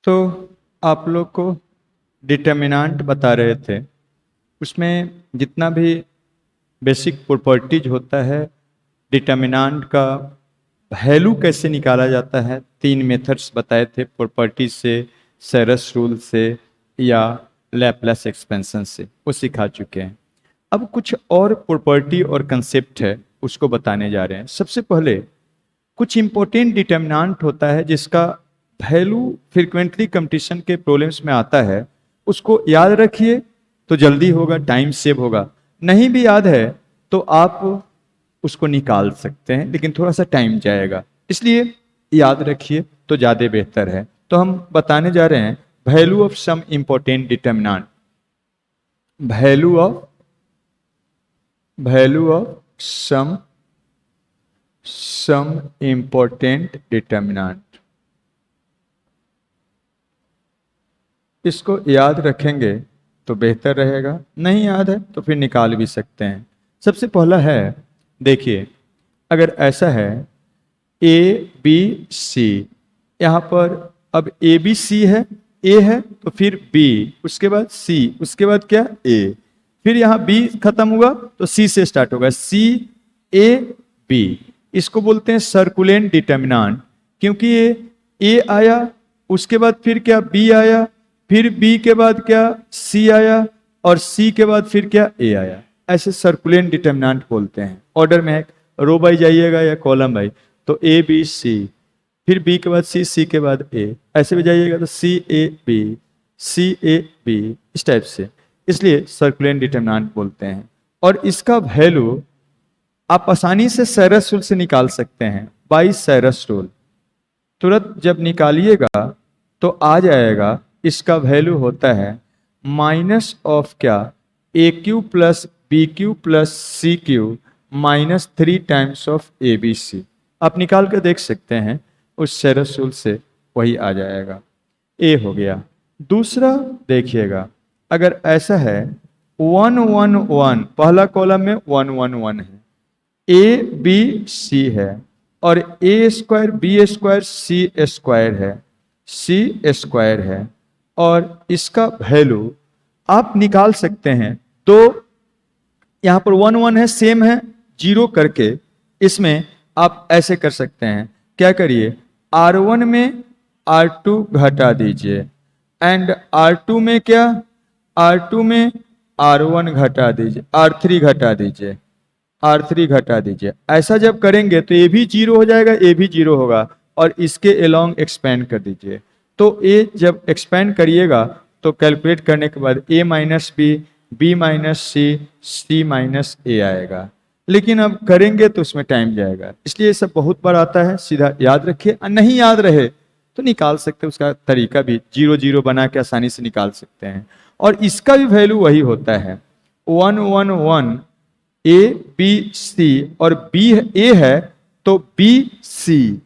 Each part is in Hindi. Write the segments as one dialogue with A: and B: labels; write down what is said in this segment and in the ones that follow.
A: तो आप लोग को डिटर्मिनेंट बता रहे थे, उसमें जितना भी बेसिक प्रॉपर्टीज होता है, डिटर्मिनेंट का वैल्यू कैसे निकाला जाता है, 3 मेथड्स बताए थे, प्रॉपर्टीज से, सेरस रूल से या लैपलेस एक्सपेंशन से, वो सिखा चुके हैं। अब कुछ और प्रॉपर्टी और कंसेप्ट है, उसको बताने जा रहे हैं। सबसे पहले कुछ इंपॉर्टेंट डिटर्मिनेंट होता है जिसका वैल्यू फ्रीक्वेंटली कंपटीशन के प्रॉब्लम्स में आता है, उसको याद रखिए तो जल्दी होगा, टाइम सेव होगा। नहीं भी याद है तो आप उसको निकाल सकते हैं, लेकिन थोड़ा सा टाइम जाएगा, इसलिए याद रखिए तो ज़्यादा बेहतर है। तो हम बताने जा रहे हैं value of some important determinant. Value of some important determinant, इसको याद रखेंगे तो बेहतर रहेगा, नहीं याद है तो फिर निकाल भी सकते हैं। सबसे पहला है, देखिए, अगर ऐसा है ए बी सी, यहाँ पर अब ए बी सी है, ए है तो फिर बी, उसके बाद सी, उसके बाद क्या, ए, फिर यहाँ बी खत्म हुआ तो सी से स्टार्ट होगा, सी ए बी। इसको बोलते हैं सर्कुलेंट डिटर्मिनेंट, क्योंकि ये ए आया, उसके बाद फिर क्या, बी आया, फिर बी के बाद क्या, सी आया, और सी के बाद फिर क्या, ए आया। ऐसे सर्कुलेंट डिटर्मिनेंट बोलते हैं। ऑर्डर में है, रो बाई जाइएगा या कॉलम बाई, तो ए बी सी, फिर बी के बाद सी, सी के बाद ए, ऐसे भी जाइएगा तो C A B, C A B, इस टाइप से। इसलिए सर्कुलेंट डिटर्मिनेंट बोलते हैं। और इसका वैल्यू आप आसानी से सेरस रूल से निकाल सकते हैं, बाई सेरस रूल। तुरंत जब निकालिएगा तो आ जाएगा, इसका वैल्यू होता है माइनस ऑफ क्या, A cube plus B cube plus C cube minus 3 times of A B C. आप निकाल कर देख सकते हैं, उस सेरस रूल से वही आ जाएगा। ए हो गया। दूसरा देखिएगा, अगर ऐसा है 1 1 1, पहला कॉलम में 1 1 1 है, ए बी सी है, और ए square B square C square है, सी स्क्वायर है, और इसका वैल्यू आप निकाल सकते हैं। तो यहां पर 1 1 है, सेम है, जीरो करके इसमें आप ऐसे कर सकते हैं, क्या करिए, R1 में R2 घटा दीजिए, एंड R2 में क्या, R2 में R1 घटा दीजिए, R3 घटा दीजिए, R3 घटा दीजिए। ऐसा जब करेंगे तो ये भी जीरो हो जाएगा, ये भी जीरो होगा, और इसके अलोंग एक्सपेंड कर दीजिए। तो ये जब एक्सपेंड करिएगा तो कैलकुलेट करने के बाद a minus B, B minus C, C minus A आएगा। लेकिन अब करेंगे तो उसमें टाइम जाएगा, इसलिए ये सब बहुत बार आता है, सीधा याद रखिए। नहीं याद रहे तो निकाल सकते हैं, उसका तरीका भी जीरो जीरो बना के आसानी से निकाल सकते हैं। और इसका भी वैल्यू वही होता है, 1 1 1, ए बी सी, और बी ए है तो बी सी,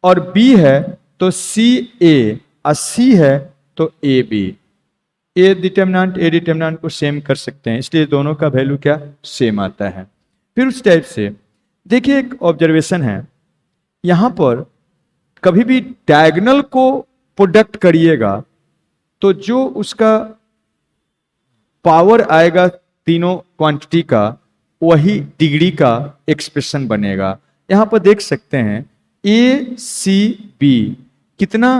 A: और बी है तो सी ए, और सी है तो ए बी। ए डिटर्मिनेंट को सेम कर सकते हैं, इसलिए दोनों का वैल्यू क्या, सेम आता है। फिर उस टाइप से देखिए, एक ऑब्जर्वेशन है, यहां पर कभी भी डायगोनल को प्रोडक्ट करिएगा तो जो उसका पावर आएगा तीनों क्वांटिटी का, वही डिग्री का एक्सप्रेशन बनेगा। यहां पर देख सकते हैं ए सी बी, कितना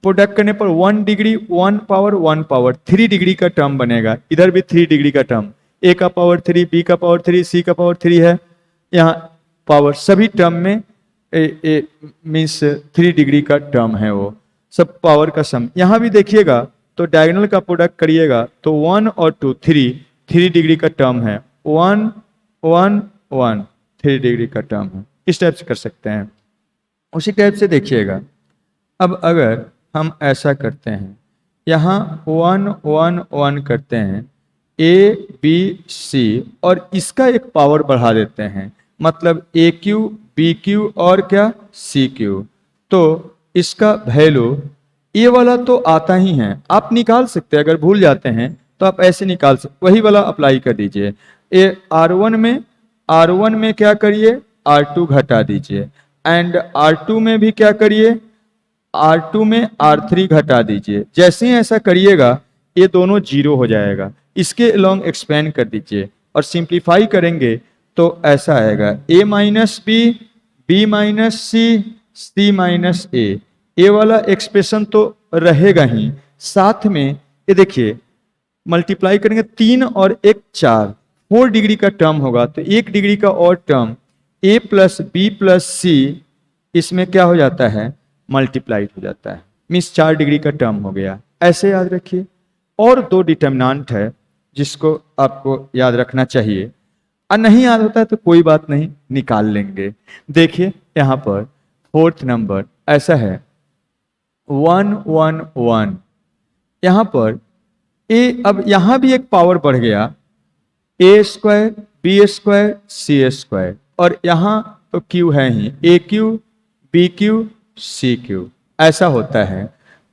A: प्रोडक्ट करने पर 1 डिग्री, 1 पावर 1 पावर 3 डिग्री का टर्म बनेगा। इधर भी 3 डिग्री का टर्म, ए का पावर 3, बी का पावर 3, सी का पावर 3 है, यहाँ पावर सभी टर्म में मीन्स 3 डिग्री का टर्म है, वो सब पावर का सम। यहाँ भी देखिएगा तो डायगोनल का प्रोडक्ट करिएगा तो 1 और 2 3 डिग्री का टर्म है, 1 1 1 3 डिग्री का टर्म है। इस टाइप से कर सकते हैं। उसी टाइप से देखिएगा, अब अगर हम ऐसा करते हैं, यहाँ 1 1 1 करते हैं, ए बी सी, और इसका एक पावर बढ़ा देते हैं, मतलब ए क्यू बी क्यू और क्या, सी क्यू। तो इसका वैल्यू ये वाला तो आता ही है, आप निकाल सकते हैं, अगर भूल जाते हैं तो आप ऐसे निकाल सकते, वही वाला अप्लाई कर दीजिए। ए R1 में क्या करिए, R2 घटा दीजिए, एंड R2 में भी क्या करिए, R2 में R3 घटा दीजिए। जैसे ही ऐसा करिएगा ये दोनों जीरो हो जाएगा। इसके अलोंग एक्सपेंड कर दीजिए और सिंप्लीफाई करेंगे तो ऐसा आएगा a minus B, B minus C, C minus A. ये वाला एक्सप्रेशन तो रहेगा ही, साथ में ये देखिए मल्टीप्लाई करेंगे 3 और 1 4, 4 डिग्री का टर्म होगा तो 1 डिग्री का और term a plus B plus C इसमें क्या हो जाता है, मल्टीप्लाइड हो जाता है, मीन्स 4 डिग्री का टर्म हो गया। ऐसे याद रखिए। और दो डिटर्मिनेंट है जिसको आपको याद रखना चाहिए, और नहीं याद होता है तो कोई बात नहीं, निकाल लेंगे। देखिए यहाँ पर फोर्थ नंबर ऐसा है 1 1 1, यहाँ पर ए, अब यहाँ भी एक पावर बढ़ गया, A square B square C square, और यहाँ तो क्यू है ही, A cube B cube C cube, ऐसा होता है।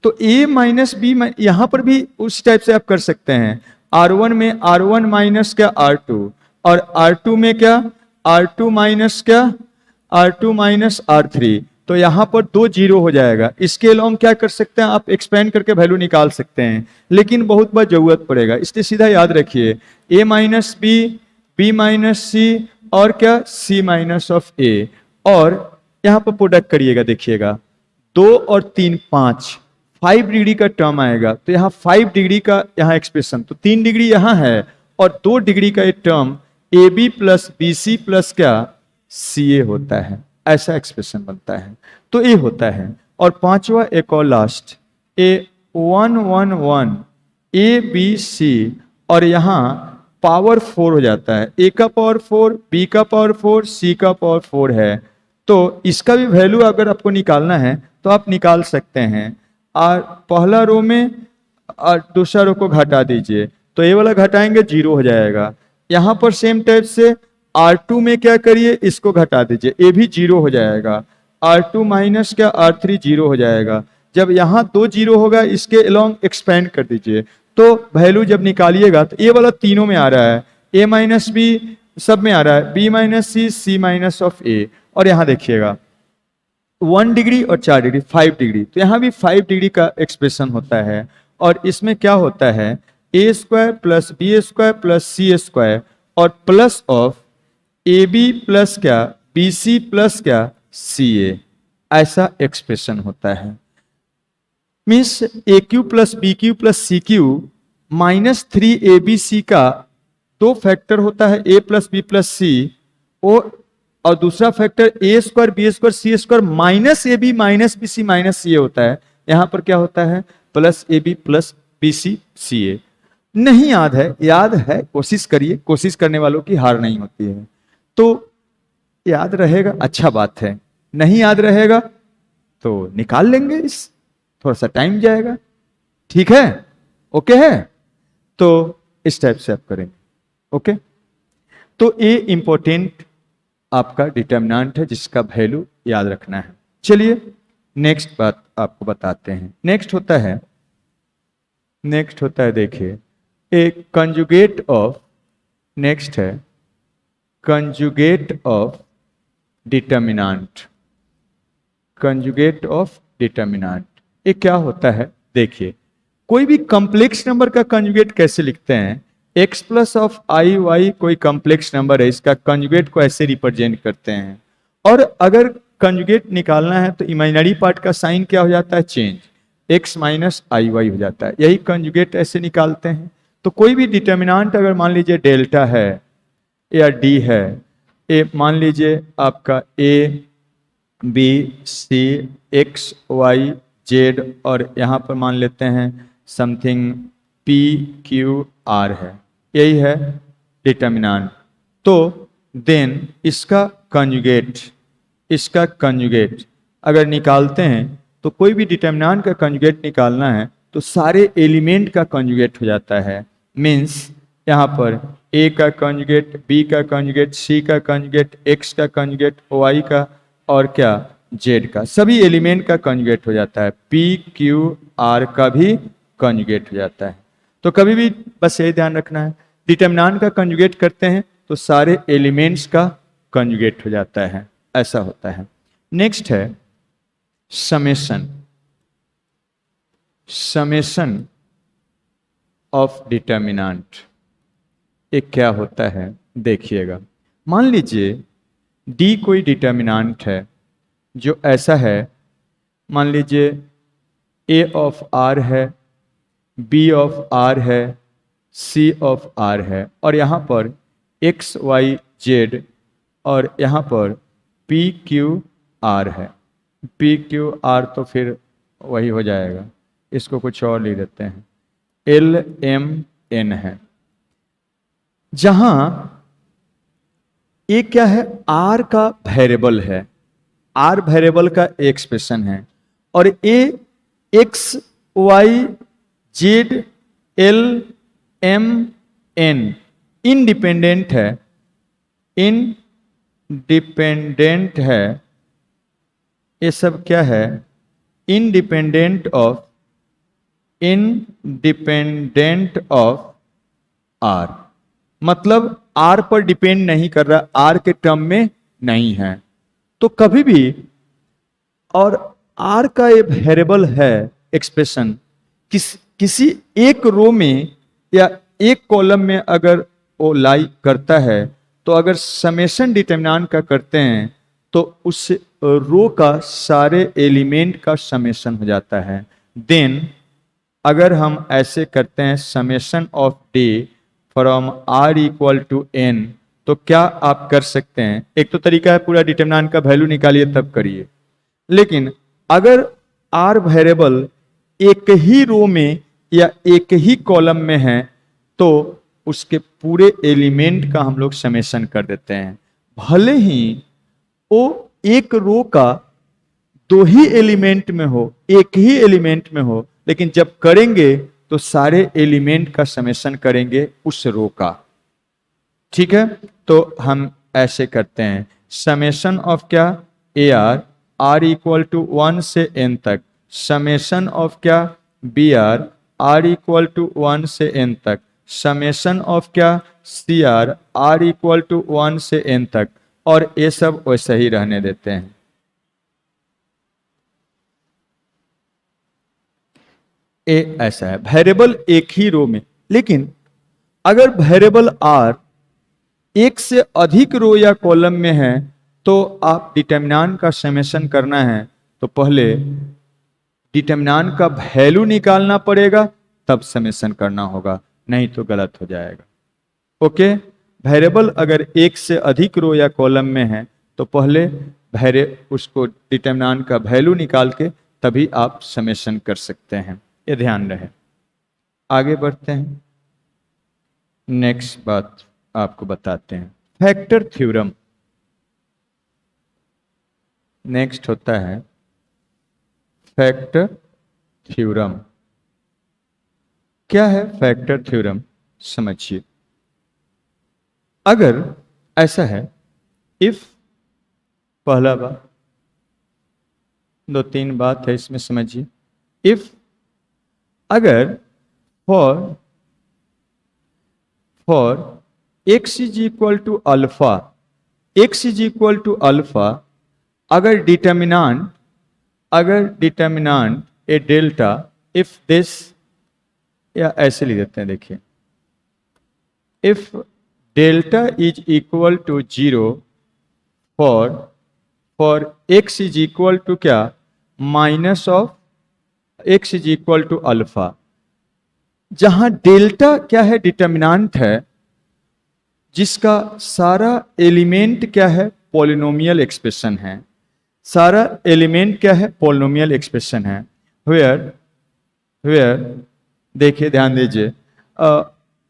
A: तो ए माइनस बी, यहां पर भी उस टाइप से आप कर सकते हैं। R1 में R1 माइनस क्या R2, और R2 में क्या R2 माइनस क्या R2 माइनस R3, तो यहां पर 2 जीरो हो जाएगा। इसके अलावा क्या कर सकते हैं, आप एक्सपेंड करके वैल्यू निकाल सकते हैं, लेकिन बहुत बार जरूरत पड़ेगा, इसलिए सीधा याद रखिए a minus B, B minus C, और क्या c माइनस ऑफ a, और यहां पर प्रोडक्ट करिएगा, देखिएगा 2 और 3 5, 5 डिग्री का टर्म आएगा, तो यहाँ 5 डिग्री का यहाँ एक्सप्रेशन, तो 3 डिग्री यहाँ है और 2 डिग्री का एक term a B plus B C plus क्या सी ए होता है, ऐसा एक्सप्रेशन बनता है। तो ये होता है। और पांचवा एक और last A 1 1 1 A B C, और यहाँ पावर 4 हो जाता है, ए का पावर 4, बी का पावर 4, सी का पावर 4 है। तो इसका भी वैल्यू अगर आपको निकालना है तो आप निकाल सकते हैं। और पहला रो में और दूसरा रो को घटा दीजिए, तो ये वाला घटाएंगे जीरो हो जाएगा। यहां पर सेम टाइप से R2 में क्या करिए, इसको घटा दीजिए, ये भी जीरो हो जाएगा। R2 माइनस क्या R3 जीरो हो जाएगा। जब यहाँ 2 जीरो होगा इसके अलोंग एक्सपेंड कर दीजिए, तो वैल्यू जब निकालिएगा तो ये वाला तीनों में आ रहा है, a माइनस बी सब में आ रहा है, b minus C, C minus of a, और यहाँ देखिएगा 1 डिग्री और 4 डिग्री 5 डिग्री, तो यहाँ भी 5 डिग्री का एक्सप्रेशन होता है। और इसमें क्या होता है a square plus B square plus C square, और plus of A B plus क्या बी सी प्लस क्या सी ए, ऐसा एक्सप्रेशन होता है। Means A cube plus B cube plus C cube minus 3 A B C का 2 फैक्टर होता है, A plus B plus C, और दूसरा factor A square B square C square minus A B minus B C minus C ए होता है। यहां पर क्या होता है plus A B plus B C C A. नहीं याद है, याद है, कोशिश करिए, कोशिश करने वालों की हार नहीं होती है। तो याद रहेगा, अच्छा बात है, नहीं याद रहेगा तो निकाल लेंगे, इस थोड़ा सा टाइम जाएगा, ठीक है, ओके है। तो इस टाइप से आप करेंगे, ओके। तो ये इंपॉर्टेंट आपका डिटर्मिनेंट है जिसका वैल्यू याद रखना है। चलिए नेक्स्ट बात आपको बताते हैं। नेक्स्ट होता है देखिए एक कंजुगेट ऑफ, नेक्स्ट है conjugate of determinant. Conjugate of determinant ये क्या होता है, देखिए कोई भी कॉम्प्लेक्स नंबर का कंजुगेट कैसे लिखते हैं, x plus of i y कोई कॉम्प्लेक्स नंबर है, इसका कंजुगेट को ऐसे रिप्रेजेंट करते हैं। और अगर कंजुगेट निकालना है तो इमेजिनरी पार्ट का साइन क्या हो जाता है, चेंज, x माइनस आई वाई हो जाता है, यही कंजुगेट ऐसे निकालते हैं। तो कोई भी डिटर्मिनेंट अगर मान लीजिए डेल्टा है या डी है, ए मान लीजिए आपका a B c x Y z, और यहाँ पर मान लेते हैं समथिंग पी क्यू आर है, यही है डिटर्मिनेंट। तो देन इसका कंजुगेट अगर निकालते हैं तो कोई भी डिटर्मिनेंट का कंजुगेट निकालना है तो सारे एलिमेंट का कंजुगेट हो जाता है। मीन्स यहाँ पर ए का कंजुगेट, बी का कंजुगेट, सी का कंजुगेट, एक्स का कंजुगेट, वाई का, और क्या जेड का, सभी एलिमेंट का कंजुगेट हो जाता है। पी क्यू आर का भी कंजुगेट हो जाता है। तो कभी भी बस यही ध्यान रखना है, डिटर्मिनेंट का कंजुगेट करते हैं तो सारे एलिमेंट्स का कंजुगेट हो जाता है, ऐसा होता है। नेक्स्ट है समेशन। समेशन ऑफ डिटर्मिनेंट एक क्या होता है देखिएगा। मान लीजिए डी कोई डिटर्मिनेंट है जो ऐसा है, मान लीजिए ए ऑफ आर है, बी ऑफ आर है, सी ऑफ आर है, और यहाँ पर एक्स वाई जेड और यहाँ पर पी क्यू आर है। पी क्यू आर तो फिर वही हो जाएगा, इसको कुछ और लिख देते हैं, एल एम एन है। जहां ए क्या है, आर का वेरिएबल है, आर वेरिएबल का एक्सप्रेशन है, और A X Y Z L M N independent है, इंडिपेंडेंट है। ये सब क्या है, इंडिपेंडेंट ऑफ आर, मतलब आर पर डिपेंड नहीं कर रहा, आर के टर्म में नहीं है। तो कभी भी, और आर का ये वेरिएबल है एक्सप्रेशन, किसी एक रो में या एक कॉलम में अगर वो लाई करता है, तो अगर समेशन डिटरमिनेंट का करते हैं तो उस रो का सारे एलिमेंट का समेशन हो जाता है। देन अगर हम ऐसे करते हैं summation of d from r equal to n, तो क्या आप कर सकते हैं, एक तो तरीका है पूरा डिटरमिनेंट का वैल्यू निकालिए तब करिए, लेकिन अगर आर वेरिएबल एक ही रो में या एक ही कॉलम में है तो उसके पूरे एलिमेंट का हम लोग समेशन कर देते हैं। भले ही वो एक रो का दो ही एलिमेंट में हो, एक ही एलिमेंट में हो, लेकिन जब करेंगे तो सारे एलिमेंट का समेशन करेंगे उस रो का। ठीक है, तो हम ऐसे करते हैं समेशन ऑफ क्या, a r, r equal to 1 से n तक, समेशन ऑफ क्या, b r, r equal to 1 से n तक, समेशन ऑफ क्या, c r, r equal to 1 से n तक, और ये सब वैसे ही रहने देते हैं। ए ऐसा है, वेरिएबल एक ही रो में, लेकिन अगर वेरिएबल आर एक से अधिक रो या कॉलम में है तो आप डिटरमिनेंट का समेशन करना है तो पहले डिटरमिनेंट का वैल्यू निकालना पड़ेगा तब समेशन करना होगा, नहीं तो गलत हो जाएगा। ओके, वेरिएबल अगर एक से अधिक रो या कॉलम में है तो पहले उसको डिटरमिनेंट का वैल्यू निकाल के तभी आप समेशन कर सकते हैं, ये ध्यान रहे। आगे बढ़ते हैं, नेक्स्ट बात आपको बताते हैं, फैक्टर थ्योरम। नेक्स्ट होता है फैक्टर थ्योरम। क्या है फैक्टर थ्योरम, समझिए। अगर ऐसा है, इफ, पहला बात, दो तीन बात है इसमें समझिए। इफ अगर for x is equal to alpha, x is equal to alpha, अगर determinant A delta, if this, या ऐसे लिख देते हैं, देखिए, if delta is equal to 0 for x is equal to क्या, minus of x is equal to alpha, जहां डेल्टा क्या है, डिटरमिनेंट है जिसका सारा एलिमेंट क्या है, पॉलिनोमियल एक्सप्रेशन है, सारा एलिमेंट क्या है, पॉलिनोमियल एक्सप्रेशन है। वेयर देखिए, ध्यान दीजिए,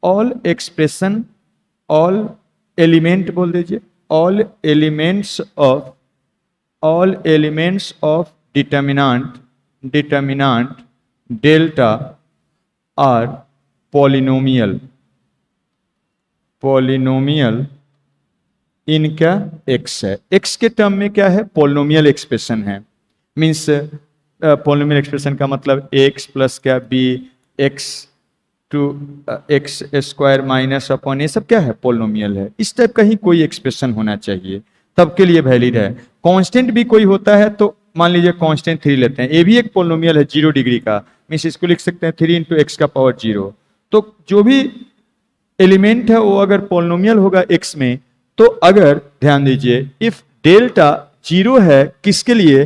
A: ऑल एक्सप्रेशन, ऑल एलिमेंट बोल दीजिए, all elements of determinant delta are polynomial in क्या, एक्स है, एक्स के टर्म में क्या है, पॉलिनोमियल एक्सप्रेशन है। मीन्स पॉलिनोमियल एक्सप्रेशन का मतलब एक्स प्लस क्या, b, x two x square minus upon, ये सब क्या है, पॉलिनोमियल है। इस टाइप का ही कोई एक्सप्रेशन होना चाहिए, तब के लिए वैलिड है। कांस्टेंट भी कोई होता है तो मान लीजिए कांस्टेंट 3 लेते हैं, ये भी एक पॉलिनोमियल है 0 डिग्री का, मीन्स इसको लिख सकते हैं 3 इंटू एक्स का पावर 0। तो जो भी एलिमेंट है वो अगर पॉलिनोमियल होगा x में, तो अगर ध्यान दीजिए इफ डेल्टा 0 है किसके लिए,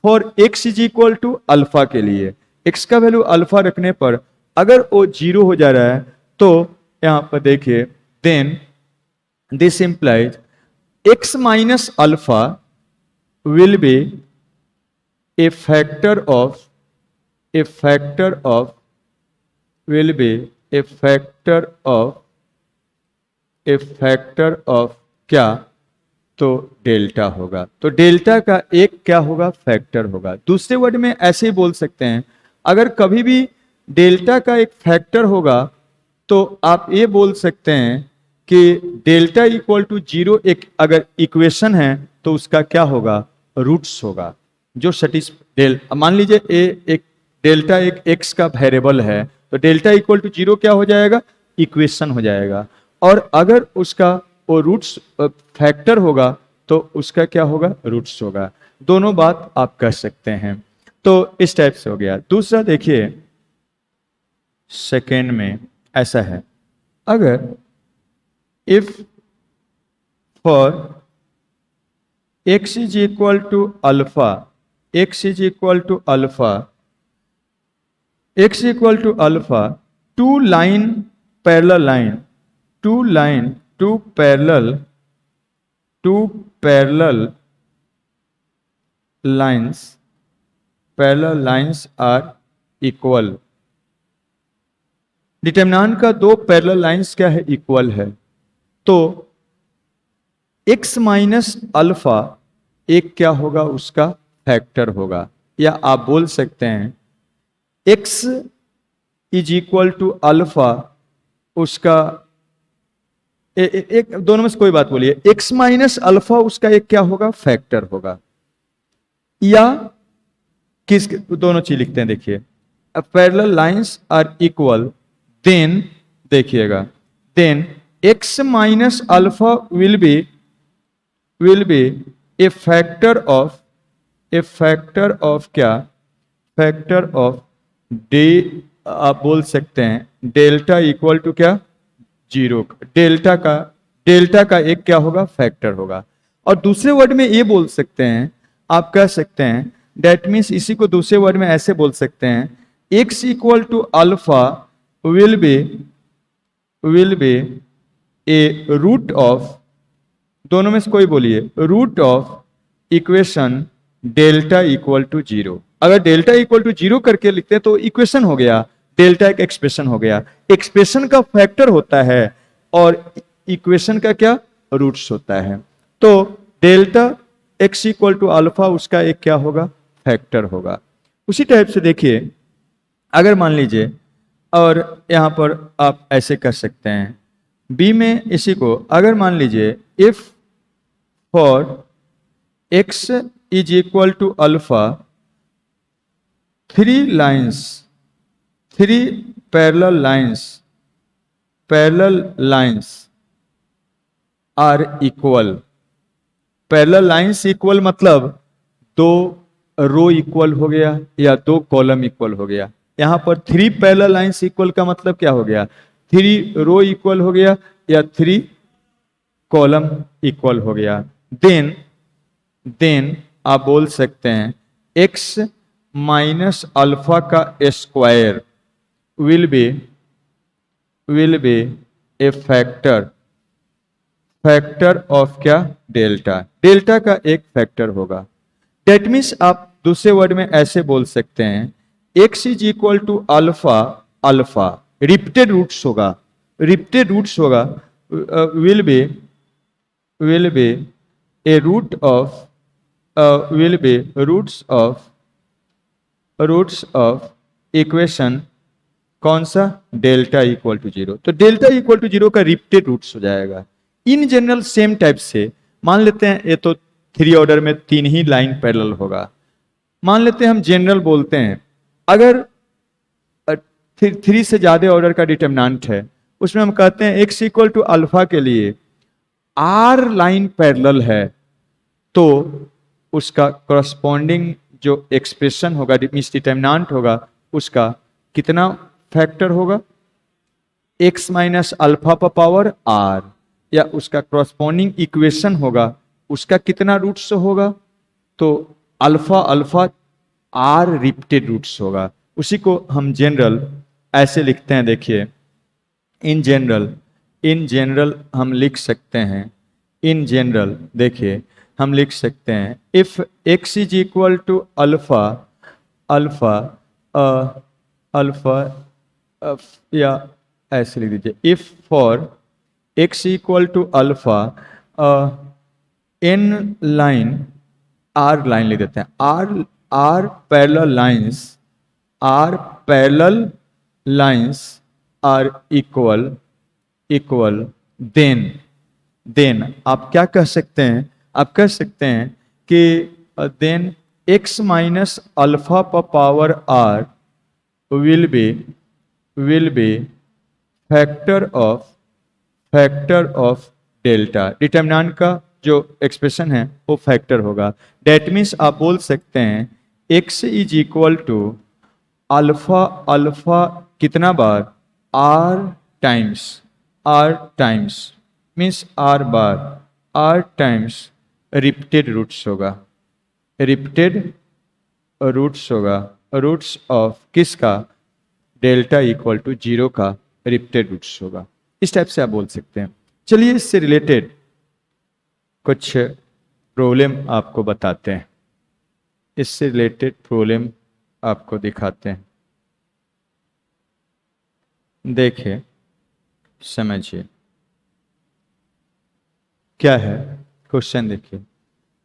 A: for x is equal to alpha के लिए, x का वैल्यू अल्फा रखने पर अगर वो 0 हो जा रहा है तो यहां पर देखिए then this implies x minus alpha will be a factor of will be a factor of क्या, तो डेल्टा होगा। तो डेल्टा का एक क्या होगा, फैक्टर होगा। दूसरे वर्ड में ऐसे ही बोल सकते हैं, अगर कभी भी डेल्टा का एक फैक्टर होगा तो आप ये बोल सकते हैं कि डेल्टा इक्वल टू 0 एक अगर इक्वेशन है तो उसका क्या होगा, रूट्स होगा जो मान लीजिए एक डेल्टा एक एक्स का वेरिएबल है तो डेल्टा इक्वल टू 0 क्या हो जाएगा, इक्वेशन हो जाएगा। और अगर उसका वो रूट्स फैक्टर होगा तो उसका क्या होगा, रूट्स होगा। दोनों बात आप कर सकते हैं। तो इस टाइप से हो गया। दूसरा देखिए सेकेंड में ऐसा है, अगर if for x is equal to alpha, x is equal to alpha, x equal to alpha, two line parallel line, two parallel lines are equal। Determinant का दो पैरेलल लाइंस क्या है, इक्वल है। तो x माइनस अल्फा एक क्या होगा, उसका फैक्टर होगा। या आप बोल सकते हैं x is equal to alpha, उसका एक दोनों में से कोई बात बोलिए, x माइनस अल्फा उसका एक क्या होगा, फैक्टर होगा। या किस, दोनों चीज लिखते हैं। देखिए parallel lines are equal, then देखिएगा, then x minus alpha will be a factor of क्या, फैक्टर ऑफ डे, आप बोल सकते हैं डेल्टा इक्वल टू क्या, 0। डेल्टा का एक क्या होगा, फैक्टर होगा। और दूसरे वर्ड में ये बोल सकते हैं, आप कह सकते हैं दैट मीन्स, इसी को दूसरे वर्ड में ऐसे बोल सकते हैं, x equal to alpha will be a root of, दोनों में से कोई बोलिए, root of equation delta equal to 0। अगर डेल्टा इक्वल टू 0 करके लिखते हैं तो इक्वेशन हो गया, डेल्टा एक एक्सप्रेशन हो गया। एक्सप्रेशन का फैक्टर होता है और इक्वेशन का क्या, रूट्स होता है। तो delta x equal to alpha उसका एक क्या होगा, फैक्टर होगा। उसी टाइप से देखिए, अगर मान लीजिए, और यहां पर आप ऐसे कर सकते हैं b में, इसी को अगर मान लीजिए if for x is equal to alpha, 3 parallel lines are equal. Parallel lines equal मतलब 2 रो इक्वल हो गया या 2 कॉलम इक्वल हो गया। यहां पर 3 पैरेलल लाइंस इक्वल का मतलब क्या हो गया, 3 रो इक्वल हो गया या 3 कॉलम इक्वल हो गया। देन आप बोल सकते हैं x माइनस अल्फा का square will be a factor of क्या, डेल्टा का एक फैक्टर होगा। दैट मीन्स आप दूसरे वर्ड में ऐसे बोल सकते हैं, x is equal to alpha repeated roots होगा, will be a root of roots of equation, कौन सा, डेल्टा इक्वल टू 0। तो डेल्टा इक्वल टू 0 का रिपीटेड रूट्स हो जाएगा। इन जनरल सेम टाइप से मान लेते हैं, ये तो 3 ऑर्डर में 3 ही लाइन पैरेलल होगा। मान लेते हैं हम जनरल बोलते हैं, अगर 3 से ज्यादा ऑर्डर का डिटरमिनेंट है, उसमें हम कहते हैं x इक्वल टू अल्फा के लिए r लाइन पैरेलल है, तो उसका करस्पॉन्डिंग जो एक्सप्रेशन होगा, मींस डिटरमिनेंट होगा, उसका कितना फैक्टर होगा, x माइनस अल्फा पर पावर r, या उसका क्रॉसपोंडिंग इक्वेशन होगा, उसका कितना रूट्स होगा, तो alpha alpha r repeated roots होगा। उसी को हम जनरल ऐसे लिखते हैं, देखिए इन जनरल हम लिख सकते हैं, इन जनरल देखिए हम लिख सकते हैं, if x is equal to alpha alpha alpha या ऐसे लिख दीजिए, if for x equal to alpha n line r line लिख देते हैं, r parallel lines are equal then आप क्या कह सकते हैं, आप कह सकते हैं कि देन x माइनस अल्फा पर power r will be factor of delta. Determinant का जो एक्सप्रेशन है वो फैक्टर होगा। डेट मीन्स आप बोल सकते हैं x is equal to alpha alpha कितना बार, r टाइम्स मीन्स r बार, r टाइम्स रिपीटेड रूट्स होगा, रिपीटेड रूट्स होगा, रूट्स ऑफ किसका, डेल्टा इक्वल टू 0 का रिपीटेड रूट्स होगा। इस टाइप से आप बोल सकते हैं। चलिए इससे रिलेटेड कुछ प्रॉब्लम आपको बताते हैं, इससे रिलेटेड प्रॉब्लम आपको दिखाते हैं। देखिए समझिए क्या है क्वेश्चन, देखिए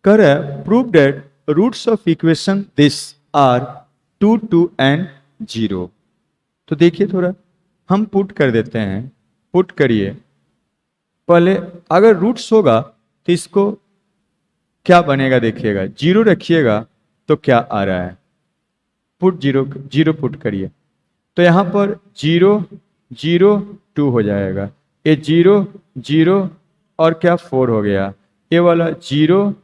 A: कर prove that roots of equation this are 2 2 and 0। तो देखिए थोड़ा हम पुट कर देते हैं, पुट करिए पहले, अगर रूट्स होगा तो इसको क्या बनेगा देखिएगा, 0 रखिएगा तो क्या आ रहा है, पुट 0 पुट करिए तो यहाँ पर 0 0 2 हो जाएगा, ये 0 0 और क्या 4 हो गया, ये वाला 0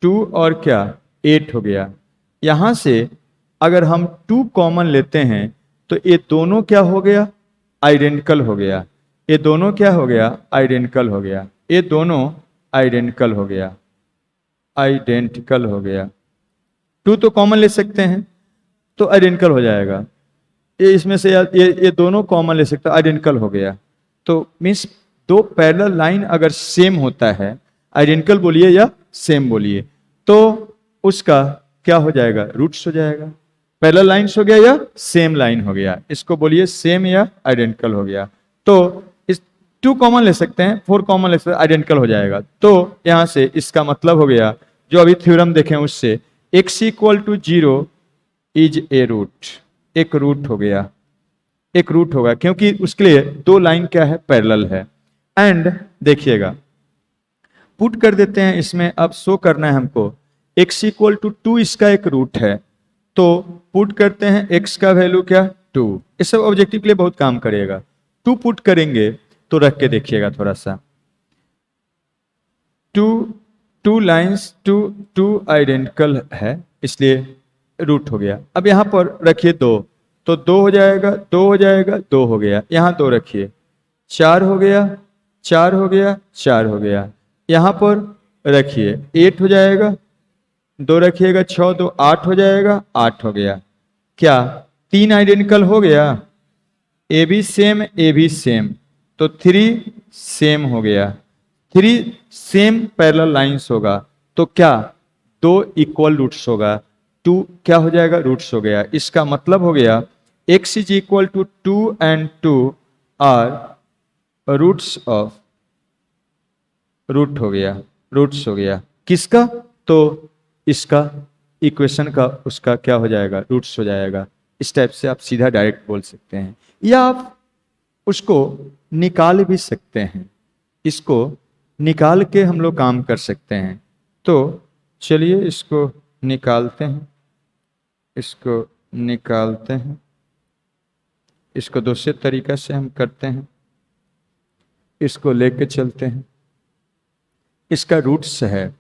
A: 2 और क्या 8 हो गया। यहाँ से अगर हम 2 कॉमन लेते हैं तो ये दोनों क्या हो गया, आइडेंटिकल हो गया, ये दोनों क्या हो गया, आइडेंटिकल हो गया, ये दोनों आइडेंटिकल हो गया, आइडेंटिकल हो गया। 2 तो कॉमन ले सकते हैं तो आइडेंटिकल हो जाएगा, ये इसमें से ये दोनों कॉमन ले सकते हैं, आइडेंटिकल हो गया। तो मीन्स दो पैरेलल लाइन अगर सेम होता है, आइडेंटिकल बोलिए या सेम बोलिए, तो उसका क्या हो जाएगा, रूट्स हो जाएगा। पैरेलल लाइन्स हो गया या सेम लाइन हो गया, इसको बोलिए सेम या आइडेंटिकल हो गया। तो इस 2 कॉमन ले सकते हैं, 4 कॉमन ले सकते हैं, आइडेंटिकल हो जाएगा। तो यहां से इसका मतलब हो गया, जो अभी थ्योरम देखें उससे, x equal to 0 is a root, एक रूट हो गया, एक रूट होगा, क्योंकि उसके लिए 2 लाइन क्या है, पैरेलल है। एंड देखिएगा पुट कर देते हैं इसमें, अब शो करना है हमको x इक्वल टू 2 इसका एक रूट है, तो पुट करते हैं x का वैल्यू क्या, 2। इस सब ऑब्जेक्टिव के लिए बहुत काम करेगा। 2 पुट करेंगे तो रख के देखिएगा थोड़ा सा, 2 लाइन्स 2 आइडेंटिकल है इसलिए रूट हो गया। अब यहां पर रखिए 2, तो 2 हो जाएगा, 2 हो जाएगा, 2 हो गया, यहां 2 रखिए, 4 हो गया, 4 हो गया, 4 हो गया, यहां पर रखिए 8 हो जाएगा, 2 रखिएगा, 6 2 8 हो जाएगा, 8 हो गया। क्या 3 आइडेंटिकल हो गया, ए भी सेम, तो 3 सेम हो गया, 3 सेम पैरेलल लाइंस होगा, तो क्या 2 इक्वल रूट्स होगा, 2 क्या हो जाएगा, रूट्स हो गया। इसका मतलब हो गया x is equal to 2 and 2 are roots of, root हो गया, रूट्स हो गया किसका, तो इसका इक्वेशन का उसका क्या हो जाएगा, रूट्स हो जाएगा। इस टाइप से आप सीधा डायरेक्ट बोल सकते हैं, या आप उसको निकाल भी सकते हैं, इसको निकाल के हम लोग काम कर सकते हैं। तो चलिए इसको निकालते हैं, इसको निकालते हैं, इसको दूसरे तरीका से हम करते हैं, इसको लेके चलते हैं, इसका रूट्स है,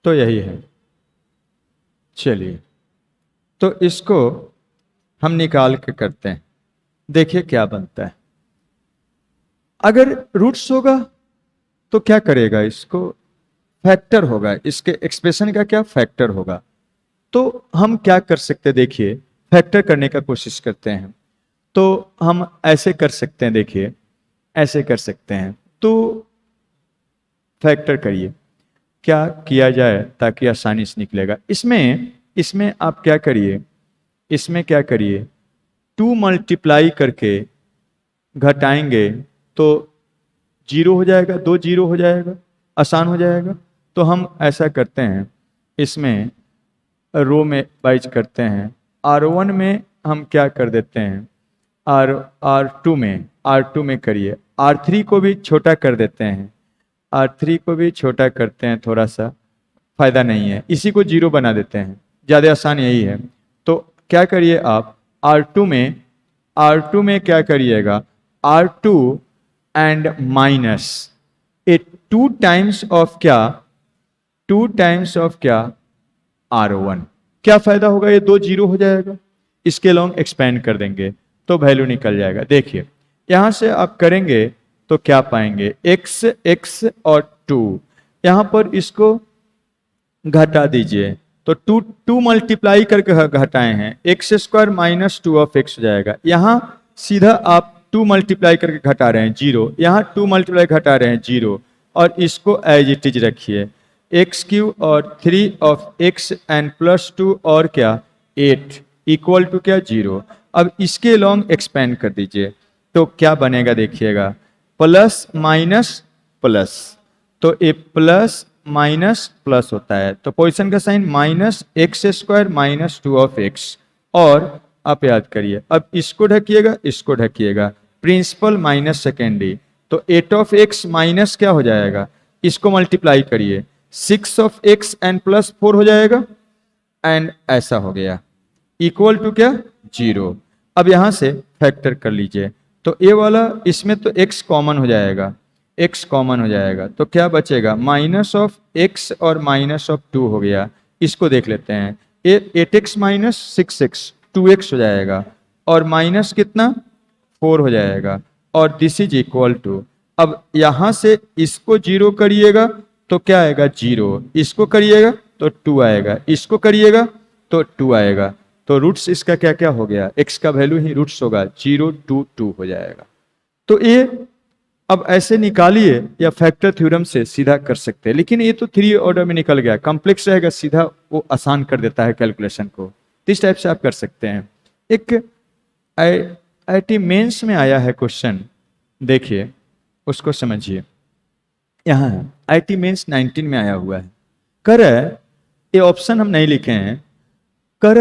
A: तो यही है। चलिए, तो इसको हम निकाल के करते हैं, देखिए क्या बनता है। अगर रूट्स होगा तो क्या करेगा, इसको फैक्टर होगा, इसके एक्सप्रेशन का क्या फैक्टर होगा। तो हम क्या कर सकते हैं, देखिए फैक्टर करने का कोशिश करते हैं। तो हम ऐसे कर सकते हैं, देखिए ऐसे कर सकते हैं। तो फैक्टर करिए, क्या किया जाए ताकि आसानी से निकलेगा। इसमें इसमें आप क्या करिए, इसमें क्या करिए, 2 मल्टीप्लाई करके घटाएंगे तो 0 हो जाएगा, 2 0 हो जाएगा, आसान हो जाएगा। तो हम ऐसा करते हैं, इसमें रो में वाइज करते हैं। R1 में हम क्या कर देते हैं, R2 में करिए। R3 को भी छोटा कर देते हैं, R3 को भी छोटा करते हैं, थोड़ा सा फायदा नहीं है, इसी को 0 बना देते हैं, ज़्यादा आसान यही है। तो क्या करिए आप, R2 में क्या करिएगा, R2 and minus A 2 times of क्या, 2 टाइम्स ऑफ क्या, R1। क्या फायदा होगा, ये 2 0 हो जाएगा, इसके लॉन्ग एक्सपेंड कर देंगे तो वैल्यू निकल जाएगा। देखिए यहां से आप करेंगे तो क्या पाएंगे, x और 2, यहां पर इसको घटा दीजिए तो 2 मल्टीप्लाई करके घटाए हैं, x² माइनस 2 ऑफ x हो जाएगा। यहां सीधा आप 2 मल्टीप्लाई करके घटा रहे हैं 0, यहां 2 मल्टीप्लाई घटा रहे हैं 0, और इसको एज इट इज रखिए, x³ और 3 ऑफ x एंड +2 और क्या 8 इक्वल टू क्या 0। अब इसके लॉन्ग एक्सपेंड कर दीजिए तो क्या बनेगा, देखिएगा प्लस माइनस प्लस, तो ए प्लस माइनस प्लस होता है, तो पोजीशन का sign -x² minus 2 of x। और आप याद करिए, अब इसको ढकिएगा, इसको ढकिएगा, प्रिंसिपल माइनस सेकेंडरी, तो 8 ऑफ x माइनस क्या हो जाएगा, इसको मल्टीप्लाई करिए 6 ऑफ x एंड +4 हो जाएगा, एंड ऐसा हो गया इक्वल टू क्या 0। अब यहां से फैक्टर कर लीजिए, तो ये वाला इसमें तो x कॉमन हो जाएगा, x कॉमन हो जाएगा, तो क्या बचेगा, माइनस ऑफ x और माइनस ऑफ 2 हो गया। इसको देख लेते हैं, 8x माइनस 6x 2x हो जाएगा, और माइनस कितना 4 हो जाएगा, और दिस इज इक्वल टू। अब यहां से इसको 0 करिएगा तो क्या आएगा 0, इसको करिएगा तो 2 आएगा, इसको करिएगा तो 2 आएगा। तो रूट्स इसका क्या क्या हो गया, x का वैल्यू ही रूट्स होगा, 0 2 2 हो जाएगा। तो ये अब ऐसे निकालिए या फैक्टर थ्योरम से सीधा कर सकते हैं, लेकिन ये तो 3 ऑर्डर में निकल गया, कॉम्प्लेक्स रहेगा, सीधा वो आसान कर देता है कैलकुलेशन को। इस टाइप से आप कर सकते हैं। एक IIT मेंस में आया है क्वेश्चन, देखिए उसको समझिए। यहाँ है IIT मेंस 19 में आया हुआ है, कर ये ऑप्शन हम नहीं लिखे हैं, कर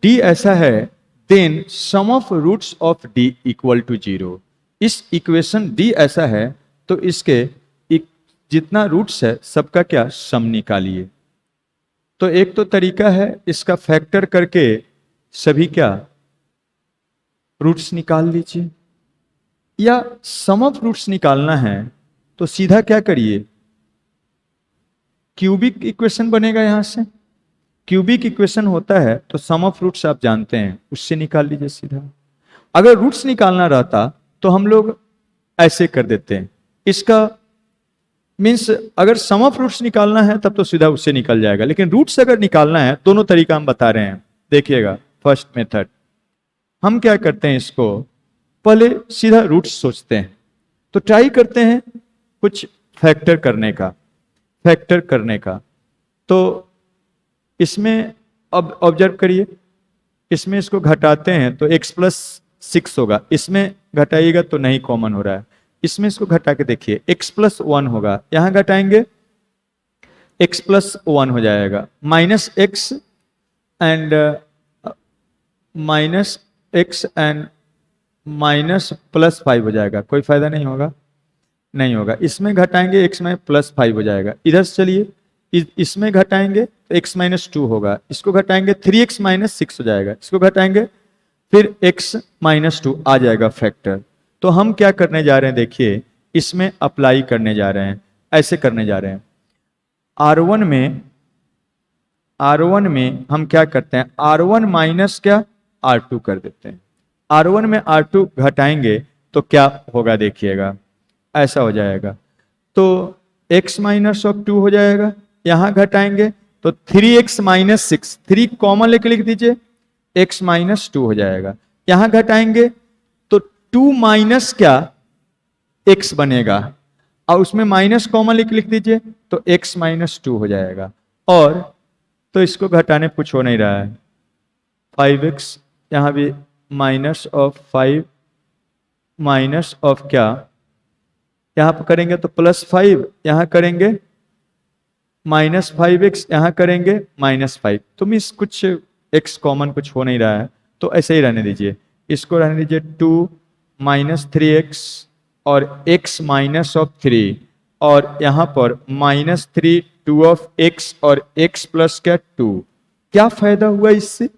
A: D ऐसा है, then sum of roots of D equal to 0। इस इक्वेशन D ऐसा है तो इसके जितना रूट्स है सबका क्या सम निकालिए। तो एक तो तरीका है इसका फैक्टर करके सभी क्या रूट्स निकाल लीजिए, या सम ऑफ रूट्स निकालना है तो सीधा क्या करिए, क्यूबिक इक्वेशन बनेगा। यहां से क्यूबिक इक्वेशन होता है तो सम ऑफ रूट्स आप जानते हैं, उससे निकाल लीजिए सीधा। अगर रूट्स निकालना रहता तो हम लोग ऐसे कर देते हैं, इसका मीन्स अगर सम ऑफ रूट्स निकालना है तब तो सीधा उससे निकल जाएगा, लेकिन रूट्स अगर निकालना है, दोनों तरीका हम बता रहे हैं। देखिएगा फर्स्ट मेथड, हम क्या करते हैं, इसको पहले सीधा रूट्स सोचते हैं, तो ट्राई करते हैं कुछ फैक्टर करने का। तो इसमें अब ऑब्जर्व करिए, इसमें इसको घटाते हैं तो x + 6 होगा, इसमें घटाइएगा तो नहीं कॉमन हो रहा है, इसमें इसको घटा के देखिए x + 1 होगा, यहां घटाएंगे x + 1 हो जाएगा, -x एंड -x एंड -+5 हो जाएगा, कोई फायदा नहीं होगा। इसमें घटाएंगे x में +5 हो जाएगा, इधर से चलिए इसमें घटाएंगे तो x - 2 होगा, इसको घटाएंगे 3x - 6 हो जाएगा, इसको घटाएंगे फिर x - 2 आ जाएगा फैक्टर। तो हम क्या करने जा रहे हैं, देखिए इसमें अप्लाई करने जा रहे हैं, ऐसे करने जा रहे हैं। R1 में R1 में हम क्या करते हैं, R1 माइनस क्या, R2 कर देते हैं। R1 में R2 घटाएंगे तो क्या होगा देखिएगा, ऐसा हो जाएगा। तो x माइनस ऑफ 2 हो जाएगा, यहां घटाएंगे तो 3x माइनस 6, 3 कॉमन लेके लिख दीजिए, x माइनस 2 हो जाएगा। यहां घटाएंगे तो 2 माइनस क्या, x बनेगा, और उसमें माइनस कॉमन लेके लिख दीजिए तो x माइनस 2 हो जाएगा। और तो इसको घटाने कुछ हो नहीं रहा है, 5x, यहां भी माइनस ऑफ 5 माइनस ऑफ क्या, यहां पर करेंगे तो +5, यहां करेंगे -5x, यहां करेंगे -5। तो मिस कुछ x कॉमन कुछ हो नहीं रहा है, तो ऐसे ही रहने दीजिए, इसको रहने दीजिए 2 माइनस 3x और x माइनस ऑफ 3, और यहां पर -3 2 ऑफ x और x प्लस क्या 2। क्या फायदा हुआ इससे,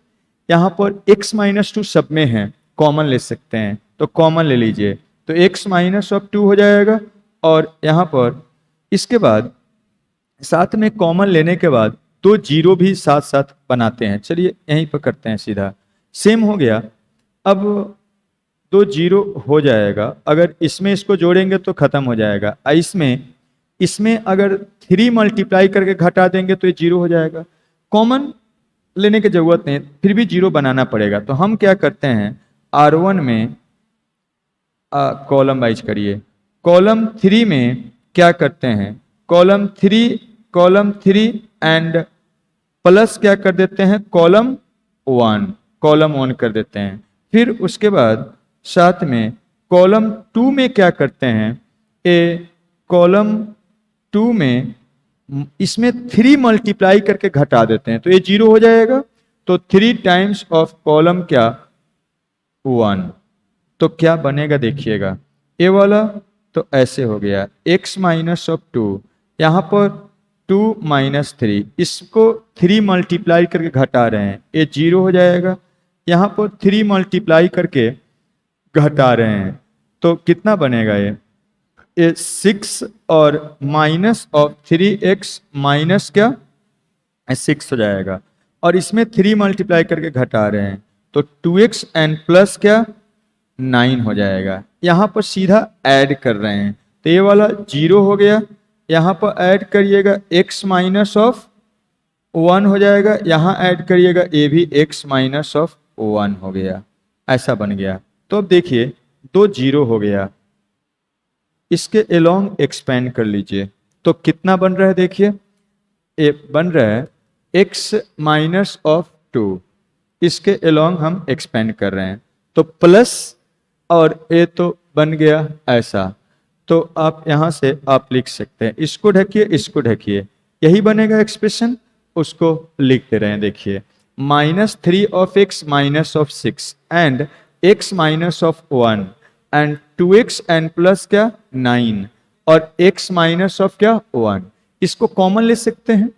A: यहां पर x माइनस 2 सब में है, कॉमन ले सकते हैं, तो कॉमन ले लीजिए, तो x माइनस ऑफ 2 हो जाएगा। और यहां पर इसके बाद साथ में कॉमन लेने के बाद दो जीरो भी साथ साथ बनाते हैं, चलिए यहीं पर करते हैं सीधा, सेम हो गया। अब दो जीरो हो जाएगा, अगर इसमें इसको जोड़ेंगे तो खत्म हो जाएगा, इसमें अगर 3 मल्टीप्लाई करके घटा देंगे तो ये जीरो हो जाएगा। कॉमन लेने की जरूरत नहीं, फिर भी जीरो बनाना पड़ेगा, तो हम क्या करते हैं, R1 में कॉलम वाइज करिए, कॉलम 3 में क्या करते हैं, कॉलम थ्री एंड प्लस क्या कर देते हैं, कॉलम 1 कर देते हैं। फिर उसके बाद साथ में कॉलम 2 में क्या करते हैं, कॉलम 2 में इसमें 3 मल्टीप्लाई करके घटा देते हैं, तो ये जीरो हो जाएगा, तो 3 टाइम्स ऑफ कॉलम क्या 1, तो क्या बनेगा देखिएगा, ये वाला तो ऐसे हो गया x माइनस ऑफ 2, यहां पर 2 माइनस 3, इसको 3 मल्टीप्लाई करके घटा रहे हैं, ये जीरो हो जाएगा, यहां पर 3 मल्टीप्लाई करके घटा रहे हैं, तो कितना बनेगा ये 6 और माइनस ऑफ 3x माइनस क्या 6 हो जाएगा, और इसमें 3 मल्टीप्लाई करके घटा रहे हैं, तो 2x एंड प्लस क्या 9 हो जाएगा। यहां पर सीधा ऐड कर रहे हैं, तो ये वाला जीरो हो गया, यहां पर ऐड करिएगा x माइनस ऑफ 1 हो जाएगा, यहां ऐड करिएगा ये भी x माइनस ऑफ 1 हो गया, ऐसा बन गया। तो अब देखिए दो जीरो हो गया, इसके अलोंग एक्सपेंड कर लीजिए, तो कितना बन रहा है देखिए, ये बन रहा है x माइनस ऑफ 2, इसके अलोंग हम एक्सपेंड कर रहे हैं, तो प्लस और ये तो बन गया ऐसा, तो आप यहां से आप लिख सकते हैं, इसको ढकिए इसको ढकिए, यही बनेगा एक्सप्रेशन, उसको लिखते रहें। देखिए -3 of x minus of 6 and x minus of 1 and 2x and plus क्या 9 और x माइनस ऑफ क्या 1, इसको कॉमन ले सकते हैं,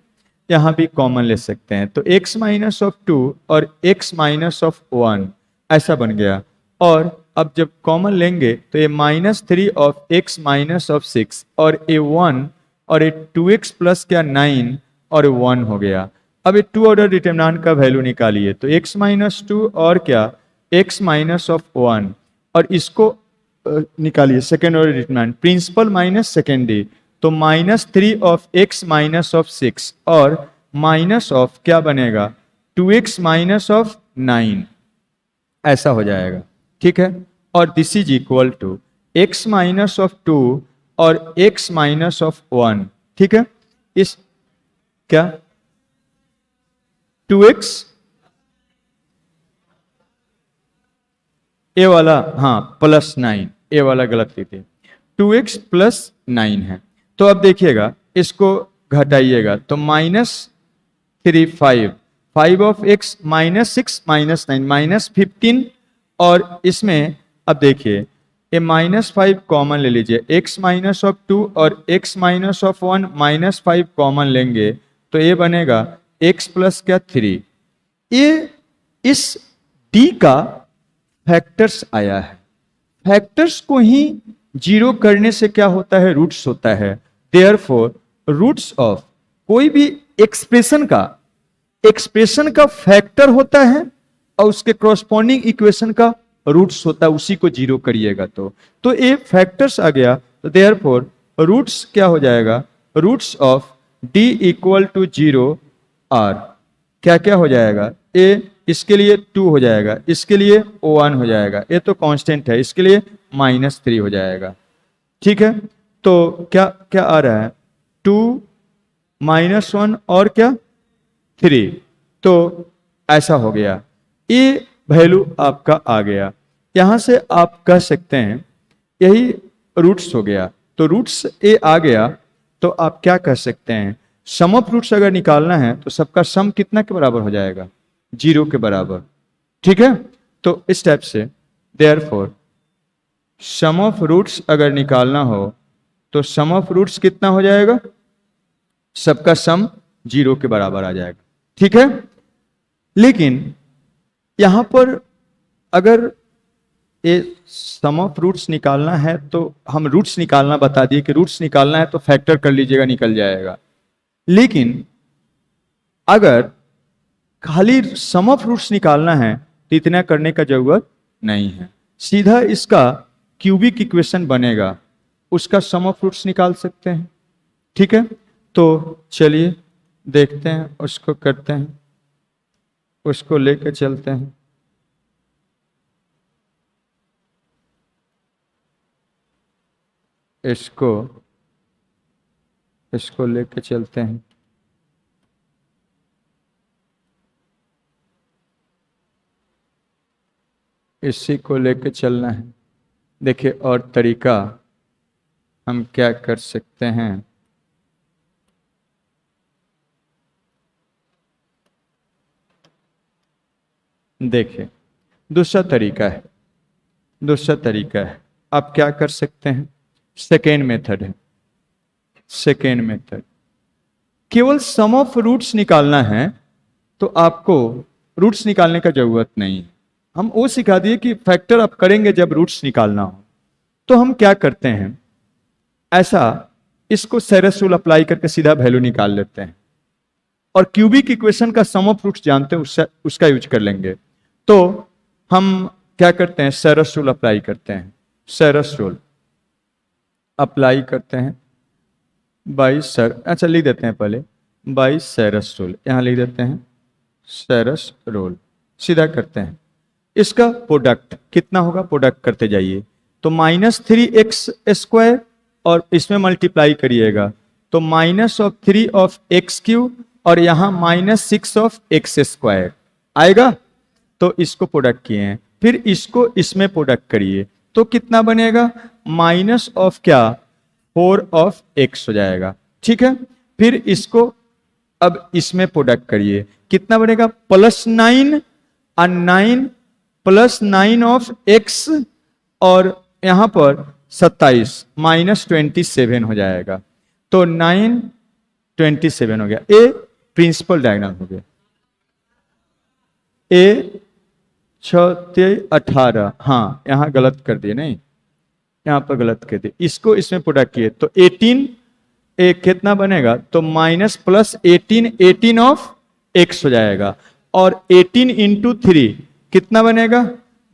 A: यहां भी कॉमन ले सकते हैं, तो x माइनस ऑफ 2 और x माइनस ऑफ 1 ऐसा बन गया। और अब जब कॉमन लेंगे तो ये -3 ऑफ x माइनस ऑफ 6 और ये 1 और ये 2x प्लस क्या 9 और 1 हो गया। अब ये 2 ऑर्डर डिटरमिनेंट का वैल्यू निकालिए, तो x माइनस 2 और क्या x माइनस ऑफ 1, और इसको निकालिए second order determinant, principal minus secondary, तो -3 ऑफ x माइनस ऑफ 6 और माइनस ऑफ क्या बनेगा 2x माइनस ऑफ 9, ऐसा हो जाएगा, ठीक है। और this is equal to x minus of 2 और x माइनस ऑफ 1, ठीक है। इस क्या 2x ए वाला, हाँ +9, ए वाला गलत लिखे, 2x प्लस 9 है। तो अब देखिएगा इसको घटाइएगा, तो -3 5 ऑफ x -6 -9 -15, और इसमें अब देखिए ये -5 कॉमन ले लीजिए, x माइनस ऑफ 2 और x माइनस ऑफ 1 -5 कॉमन लेंगे, तो ये बनेगा x प्लस क्या 3। ये इस d का फैक्टर्स आया है, फैक्टर्स को ही जीरो करने से क्या होता है रूट्स होता है, देयरफॉर रूट्स ऑफ कोई भी एक्सप्रेशन का एक्सप्रेशन का फैक्टर होता है और उसके कॉरस्पॉन्डिंग इक्वेशन का रूट्स होता है, उसी को जीरो करिएगा तो ये फैक्टर्स आ गया। तो देयरफॉर रूट्स क्या हो जाएगा, roots of D equal to zero are क्या क्या हो जाएगा, ए इसके लिए 2 हो जाएगा, इसके लिए 1 हो जाएगा, ये तो कांस्टेंट है, इसके लिए -3 हो जाएगा। ठीक है, तो क्या क्या आ रहा है, 2 -1 और क्या 3, तो ऐसा हो गया, ये वैल्यू आपका आ गया। यहां से आप कह सकते हैं यही रूट्स हो गया, तो रूट्स ए आ गया, तो आप क्या कह सकते हैं, सम ऑफ रूट्स अगर निकालना है तो सबका सम कितना के बराबर हो जाएगा, 0 के बराबर। ठीक है, तो इस टाइप से देयरफॉर सम ऑफ रूट्स अगर निकालना हो तो सम ऑफ रूट्स कितना हो जाएगा, सबका सम 0 के बराबर आ जाएगा। ठीक है, लेकिन यहां पर अगर ये सम ऑफ रूट्स निकालना है तो हम रूट्स निकालना बता दिए कि रूट्स निकालना है तो फैक्टर कर लीजिएगा, निकल जाएगा। लेकिन अगर खाली सम ऑफ रूट्स निकालना है तो इतना करने का जरूरत नहीं है, सीधा इसका क्यूबिक इक्वेशन बनेगा, उसका सम ऑफ रूट्स निकाल सकते हैं। ठीक है, तो चलिए देखते हैं, उसको करते हैं, उसको लेकर चलते हैं। इसको लेकर चलते हैं। इसी को लेकर चलना है। देखिए और तरीका हम क्या कर सकते हैं, देखिए दूसरा तरीका है, आप क्या कर सकते हैं, सेकेंड मेथड है। सेकेंड मेथड केवल सम ऑफ रूट्स निकालना है तो आपको रूट्स निकालने का जरूरत नहीं है, हम वो सिखा दिए कि फैक्टर आप करेंगे जब रूट्स निकालना हो। तो हम क्या करते हैं, ऐसा इसको सेरस रूल अप्लाई करके सीधा वैल्यू निकाल लेते हैं, और क्यूबिक इक्वेशन का सम ऑफ रूट्स जानते हैं, उसका यूज कर लेंगे। तो हम क्या करते हैं, सेरस रूल अप्लाई करते हैं, सेरस रूल अप्लाई करते हैं बाई अच्छा लिख देते हैं पहले बाई सेरस रूल, यहां लिख देते हैं सेरस रूल, सीधा करते हैं। इसका प्रोडक्ट कितना होगा, प्रोडक्ट करते जाइए, तो -3x² और इसमें मल्टीप्लाई करिएगा तो -3 ऑफ x³ और यहां -6 ऑफ x² आएगा। तो इसको प्रोडक्ट किए हैं, फिर इसको इसमें प्रोडक्ट करिए तो कितना बनेगा, माइनस ऑफ क्या 4 ऑफ x हो जाएगा। ठीक है, फिर इसको अब इसमें प्रोडक्ट करिए, कितना बनेगा, +9 और 9 +9 ऑफ x और यहां पर 27 -27 हो जाएगा, तो 9 27 हो गया। ए प्रिंसिपल डायगोनल हो गया, ए 6 18, हाँ यहां गलत कर दिए, नहीं यहां पर गलत कर दिए, इसको इसमें प्रोडक्ट किए तो 18 एक कितना बनेगा, तो माइनस प्लस 18 ऑफ x हो जाएगा, और 18 इंटू 3 कितना बनेगा,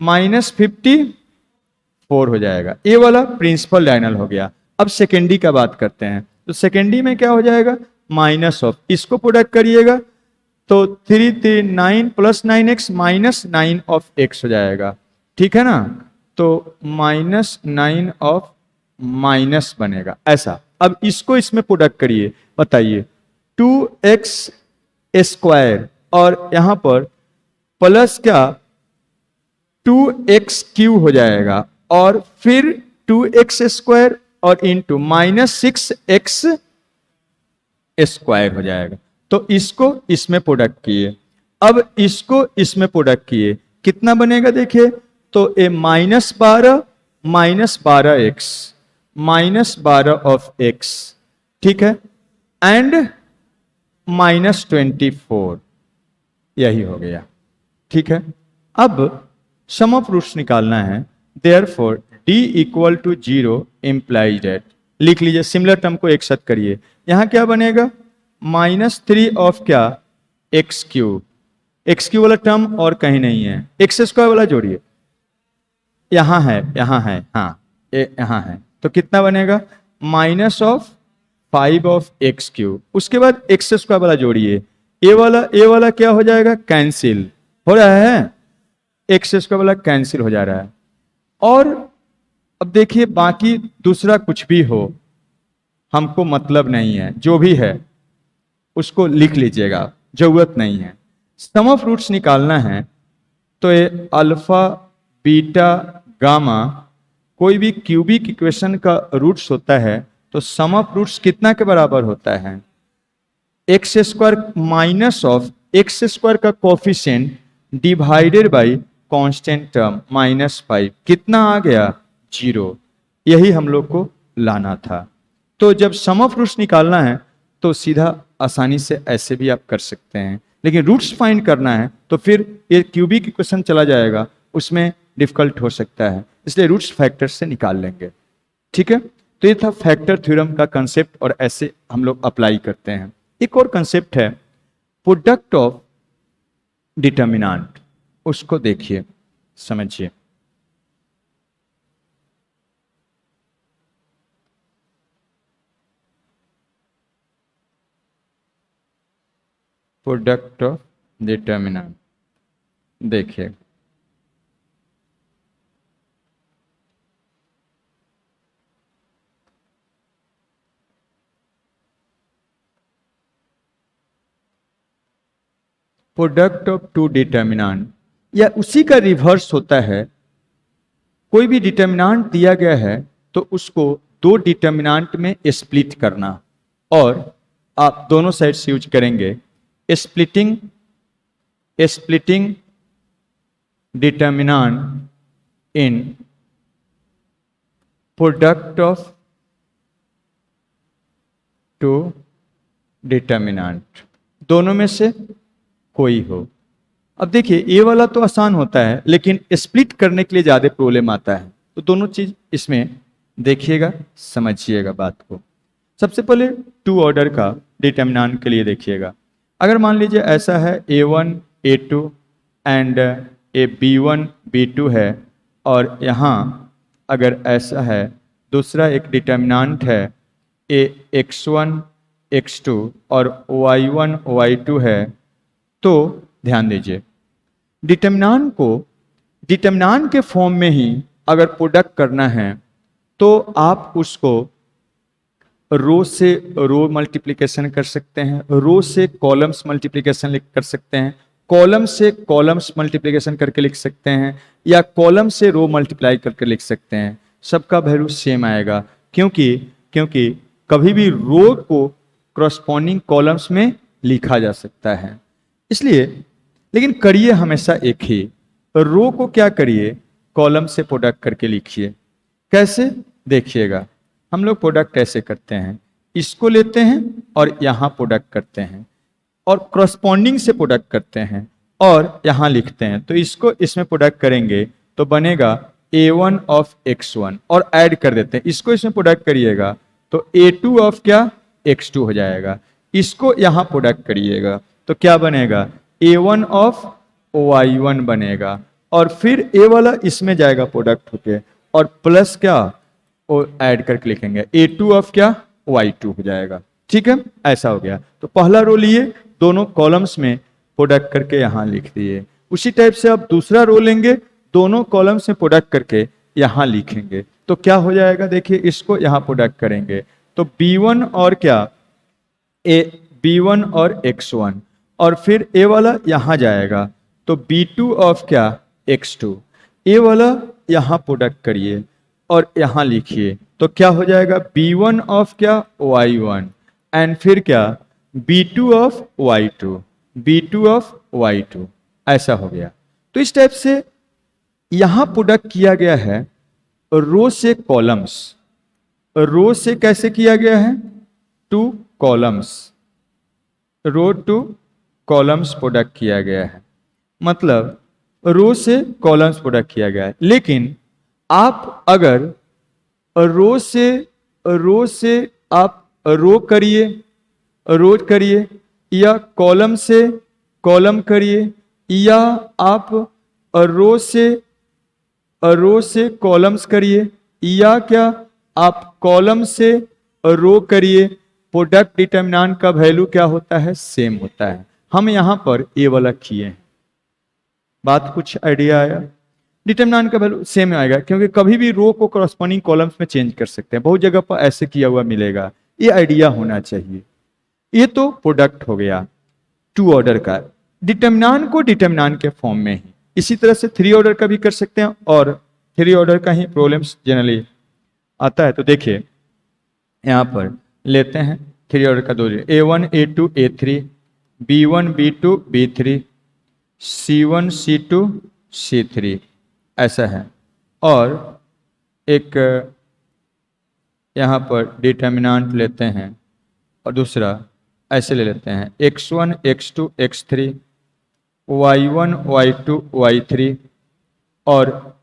A: -54 हो जाएगा। ये वाला प्रिंसिपल डायगोनल हो गया। अब सेकेंडरी का बात करते हैं, तो सेकेंडरी में क्या हो जाएगा, माइनस ऑफ, इसको प्रोडक्ट करिएगा तो 3 3 9 + 9x -9 ऑफ x हो जाएगा। ठीक है ना, तो -9 ऑफ माइनस बनेगा ऐसा। अब इसको इसमें प्रोडक्ट करिए, बताइए 2x² और यहां पर प्लस क्या 2x³ हो जाएगा, और फिर 2x² और इंटू -6x² हो जाएगा। तो इसको इसमें प्रोडक्ट किए, अब इसको इसमें प्रोडक्ट किए, कितना बनेगा देखिए, तो ए -12 -12x -12 ऑफ x, ठीक है, एंड -24, यही हो गया। ठीक है, अब सम ऑफ रूट्स निकालना है, therefore d equal to 0 implies that, लिख लीजिए, सिमिलर टर्म को एक साथ करिए, यहां क्या बनेगा, -3 ऑफ क्या एक्स क्यूब, एक्स क्यूब वाला टर्म और कहीं नहीं है, एक्स स्क्वायर वाला जोड़िए, यहां है, यहां है, हाँ यहां है, तो कितना बनेगा -5 ऑफ एक्स क्यूब। उसके बाद एक्स स्क्वायर वाला जोड़िए, ए वाला क्या हो जाएगा, कैंसिल हो रहा है, एक्स स्क्वायर वाला कैंसिल हो जा रहा है। और अब देखिए बाकी दूसरा कुछ भी हो हमको मतलब नहीं है, जो भी है उसको लिख लीजिएगा, जरूरत नहीं है। सम ऑफ रूट्स निकालना है तो ये अल्फा बीटा गामा कोई भी क्यूबिक इक्वेशन का रूट्स होता है तो सम ऑफ रूट्स कितना के बराबर होता है, X square minus of X square का coefficient divided by constant term -5, कितना आ गया 0। यही हम लोग को लाना था। तो जब सम ऑफ रूट्स निकालना है तो सीधा आसानी से ऐसे भी आप कर सकते हैं, लेकिन रूट्स फाइंड करना है तो फिर ये क्यूबिक इक्वेशन चला जाएगा, उसमें डिफिकल्ट हो सकता है, इसलिए रूट्स फैक्टर से निकाल लेंगे। ठीक है, तो ये था फैक्टर थ्योरम का कंसेप्ट और ऐसे हम लोग अप्लाई करते हैं। एक और कंसेप्ट है प्रोडक्ट ऑफ डिटर्मिनेंट, उसको देखिए समझिए। प्रोडक्ट ऑफ डिटर्मिनेंट देखिए, प्रोडक्ट ऑफ टू डिटर्मिनेंट या उसी का रिवर्स होता है। कोई भी डिटर्मिनेंट दिया गया है तो उसको दो डिटर्मिनेंट में स्प्लिट करना, और आप दोनों साइड से यूज करेंगे splitting, splitting determinant in product of two determinant, दोनों में से कोई हो। अब देखिए ये वाला तो आसान होता है, लेकिन स्प्लिट करने के लिए ज्यादा प्रॉब्लम आता है, तो दोनों चीज इसमें देखिएगा, समझिएगा बात को। सबसे पहले टू ऑर्डर का डिटर्मिनेंट के लिए देखिएगा, अगर मान लीजिए ऐसा है A1 A2 and A B1 B2 है, और यहाँ अगर ऐसा है दूसरा एक डिटर्मिनेंट है X1 X2 और Y1 Y2 है, तो ध्यान दीजिए डिटर्मिनेंट को डिटर्मिनेंट के फॉर्म में ही अगर प्रोडक्ट करना है तो आप उसको रो से रो मल्टीप्लिकेशन कर सकते हैं, रो से कॉलम्स मल्टीप्लिकेशन कर सकते हैं, कॉलम से कॉलम्स मल्टीप्लिकेशन करके लिख सकते हैं, या कॉलम से रो मल्टीप्लाई करके लिख सकते हैं। सबका वैल्यू सेम आएगा, क्योंकि कभी भी रो को करस्पॉन्डिंग कॉलम्स में लिखा जा सकता है, इसलिए। लेकिन करिए हमेशा एक ही, रो को क्या करिए कॉलम से प्रोडक्ट करके लिखिए। कैसे देखिएगा, हम लोग प्रोडक्ट ऐसे करते हैं, इसको लेते हैं और यहाँ प्रोडक्ट करते हैं, और करस्पॉन्डिंग से प्रोडक्ट करते हैं और यहाँ लिखते हैं, तो इसको इसमें प्रोडक्ट करेंगे तो बनेगा A1 ऑफ X1, और ऐड कर देते हैं, इसको इसमें प्रोडक्ट करिएगा तो A2 ऑफ क्या X2 हो जाएगा, इसको यहाँ प्रोडक्ट करिएगा तो क्या बनेगा A1 ऑफ Y1 बनेगा, और फिर ए वाला इसमें जाएगा प्रोडक्ट होके, और प्लस क्या वो ऐड करके लिखेंगे A2 ऑफ क्या Y2 हो जाएगा। ठीक है, ऐसा हो गया। तो पहला रो लिए, दोनों कॉलम्स में प्रोडक्ट करके यहां लिख दिए। उसी टाइप से अब दूसरा रो लेंगे, दोनों कॉलम्स में प्रोडक्ट करके यहां लिखेंगे, तो क्या हो जाएगा देखिए, इसको यहां प्रोडक्ट करेंगे तो B1 और क्या B1 और X1, और फिर ए वाला यहां जाएगा तो B2 ऑफ क्या X2, ए वाला यहां प्रोडक्ट करिए और यहां लिखिए तो क्या हो जाएगा B1 ऑफ क्या Y1, एंड फिर क्या B2 of Y2, B2 of Y2, ऐसा हो गया। तो इस टाइप से यहां प्रोडक्ट किया गया है रो से कॉलम्स, रो से कैसे किया गया है टू कॉलम्स, रो टू कॉलम्स प्रोडक्ट किया गया है, मतलब रो से कॉलम्स प्रोडक्ट किया गया है। लेकिन आप अगर रो से आप रो करिए या कॉलम से कॉलम करिए, या आप रो से कॉलम्स करिए, या क्या आप कॉलम से रो करिए, प्रोडक्ट डिटर्मिनेंट का वैल्यू क्या होता है, सेम होता है। हम यहां पर ए वाला किए हैं। बात कुछ आइडिया आया? डिटर्मिनेंट का वैल्यू सेम आएगा, क्योंकि कभी भी रो को कॉरस्पॉन्डिंग कॉलम्स में चेंज कर सकते हैं, बहुत जगह पर ऐसे किया हुआ मिलेगा। ये आइडिया होना चाहिए। ये तो प्रोडक्ट हो गया टू ऑर्डर का, डिटर्मिनेंट को डिटर्मिनेंट के फॉर्म में ही। इसी तरह से थ्री ऑर्डर का भी कर सकते हैं, और थ्री ऑर्डर का ही प्रॉब्लम्स जनरली आता है। तो देखिए यहां पर लेते हैं थ्री ऑर्डर का दो, A1 A2 A3, B1 B2 B3, C1 C2 C3 ऐसा है। और एक यहां पर डिटर्मिनेंट लेते हैं, और दूसरा ऐसे ले लेते हैं x1 x2 x3, y1 y2 y3 और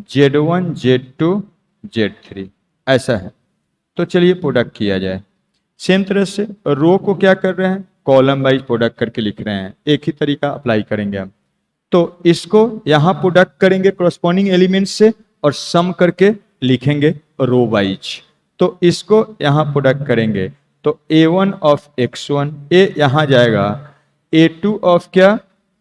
A: z1 z2 z3 ऐसा है। तो चलिए प्रोडक्ट किया जाए। सेम तरह से रो को क्या कर रहे हैं, कॉलम वाइज प्रोडक्ट करके लिख रहे हैं। एक ही तरीका अप्लाई करेंगे हम। तो इसको यहां प्रोडक्ट करेंगे कॉरस्पॉन्डिंग एलिमेंट से, और सम करके लिखेंगे रो वाइज। तो इसको यहां प्रोडक्ट करेंगे, तो A1 ऑफ x1, ए यहां जाएगा, A2 ऑफ क्या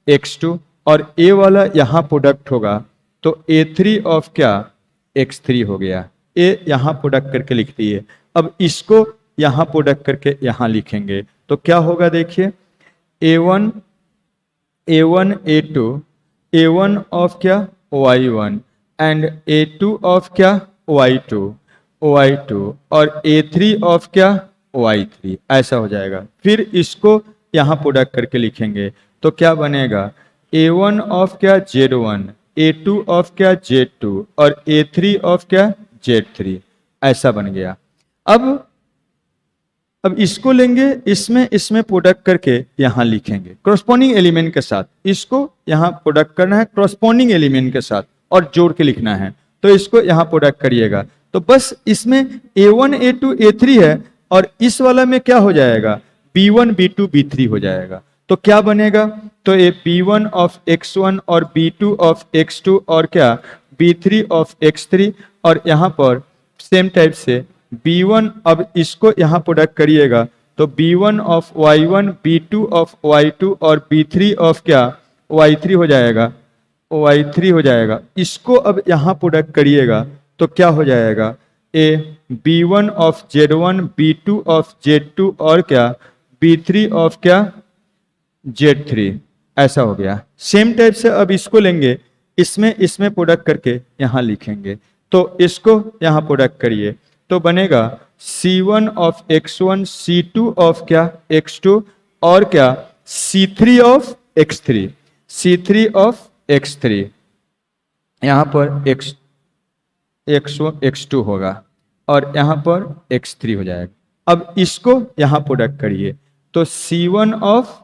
A: x2, और ए वाला यहां प्रोडक्ट होगा, तो A3 ऑफ क्या x3 हो गया। ए यहां प्रोडक्ट करके लिख दिए। अब इसको यहां प्रोडक्ट करके यहां लिखेंगे, तो क्या होगा देखिए, A1 A2, A1 ऑफ क्या y1 एंड A2 ऑफ क्या y2 और A3 ऑफ क्या y3 ऐसा हो जाएगा। फिर इसको यहां प्रोडक्ट करके लिखेंगे, तो क्या बनेगा, A1 ऑफ क्या Z1, A2 ऑफ क्या Z2 और A3 ऑफ क्या Z3 ऐसा बन गया। अब इसको लेंगे, इसमें प्रोडक्ट करके यहां लिखेंगे कॉरस्पॉन्डिंग एलिमेंट के साथ। इसको यहां प्रोडक्ट करना है कॉरस्पॉन्डिंग एलिमेंट के साथ और जोड़ के लिखना है, तो इसको यहां प्रोडक्ट करिएगा। तो बस इसमें A1 A2 A3 है, और इस वाला में क्या हो जाएगा, B1 B2 B3 हो जाएगा। तो क्या बनेगा, तो ये B1 ऑफ x1 और B2 ऑफ x2 और क्या B3 ऑफ x3, और यहां पर सेम टाइप से B1, अब इसको यहां प्रोडक्ट करिएगा, तो B1 of y1 B2 of y2 और B3 ऑफ क्या y3 हो जाएगा। इसको अब यहां प्रोडक्ट करिएगा, तो क्या हो जाएगा, B1 of Z1 B2 of Z2 और क्या B3 ऑफ क्या Z3 ऐसा हो गया। सेम टाइप से अब इसको लेंगे, इसमें प्रोडक्ट करके यहां लिखेंगे, तो इसको यहां प्रोडक्ट करिए, तो बनेगा C1 of x1 C2 of क्या x2 और क्या C3 ऑफ x3 यहां पर x2 होगा, और यहां पर x3 हो जाएगा। अब इसको यहां प्रोडक्ट करिए, तो C1 of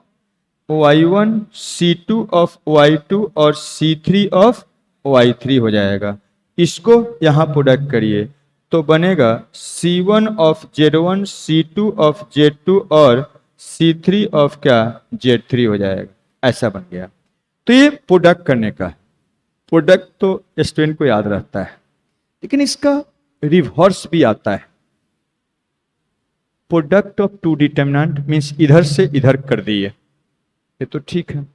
A: y1 C2 of y2 और C3 ऑफ y3 हो जाएगा। इसको यहां प्रोडक्ट करिए, तो बनेगा C1 of Z1 C2 of Z2 और C3 ऑफ क्या Z3 हो जाएगा। ऐसा बन गया। तो ये प्रोडक्ट करने का है। प्रोडक्ट तो स्टूडेंट को याद रहता है, लेकिन इसका रिवर्स भी आता है। Product of two determinant means इधर से इधर कर दिए, ये तो ठीक है,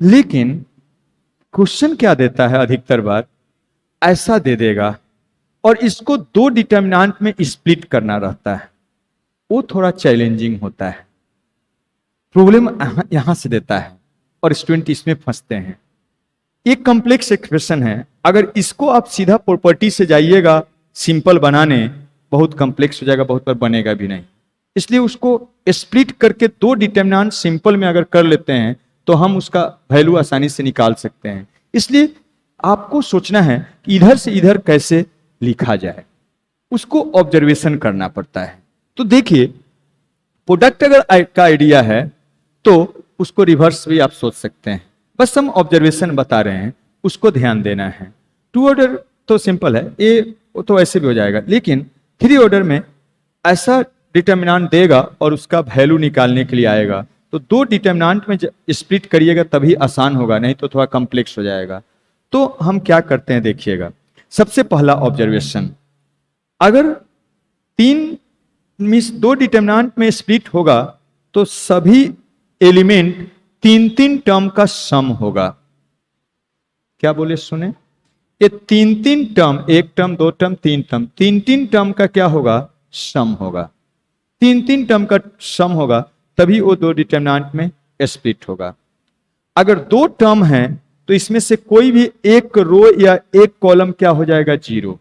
A: लेकिन क्वेश्चन क्या देता है, अधिकतर बार ऐसा दे देगा और इसको दो डिटर्मिनेंट में स्प्लिट करना रहता है, वो थोड़ा चैलेंजिंग होता है। प्रॉब्लम यहां से देता है और स्टूडेंट इसमें फंसते हैं। एक कॉम्प्लेक्स एक्सप्रेशन है, अगर इसको आप सीधा प्रॉपर्टी से जाइएगा सिंपल बनाने, बहुत कॉम्प्लेक्स हो जाएगा, बहुत बार बनेगा भी नहीं। इसलिए उसको स्प्लिट करके दो डिटर्मिनेंट सिंपल में अगर कर लेते हैं तो हम उसका वैल्यू आसानी से निकाल सकते हैं। इसलिए आपको सोचना है कि इधर से इधर कैसे लिखा जाए, उसको ऑब्जर्वेशन करना पड़ता है। तो देखिए प्रोडक्ट अगर का आइडिया है तो उसको रिवर्स भी आप सोच सकते हैं, बस हम ऑब्जर्वेशन बता रहे हैं, उसको ध्यान देना है। टू ऑर्डर तो सिंपल है, ए तो ऐसे भी हो जाएगा, लेकिन थ्री ऑर्डर में ऐसा डिटर्मिनेंट देगा और उसका वैल्यू निकालने के लिए आएगा, तो तो दो डिटर्मिनेंट में स्प्लिट करिएगा तभी आसान होगा, नहीं तो थोड़ा कॉम्प्लेक्स हो जाएगा। तो हम क्या करते हैं देखिएगा, सबसे पहला ऑब्जर्वेशन, अगर तीन मीन्स दो डिटर्मिनेंट में स्प्लिट होगा तो सभी एलिमेंट तीन तीन टर्म का सम होगा। क्या बोले सुने, ये तीन तीन टर्म, एक टर्म, दो टर्म, तीन टर्म, तीन तीन टर्म का क्या होगा, सम होगा। तीन तीन टर्म का सम होगा तभी वो दो डिटर्मिनेंट में स्प्लिट होगा। अगर दो टर्म है तो इसमें से कोई भी एक रो या एक कॉलम क्या हो जाएगा, जीरो।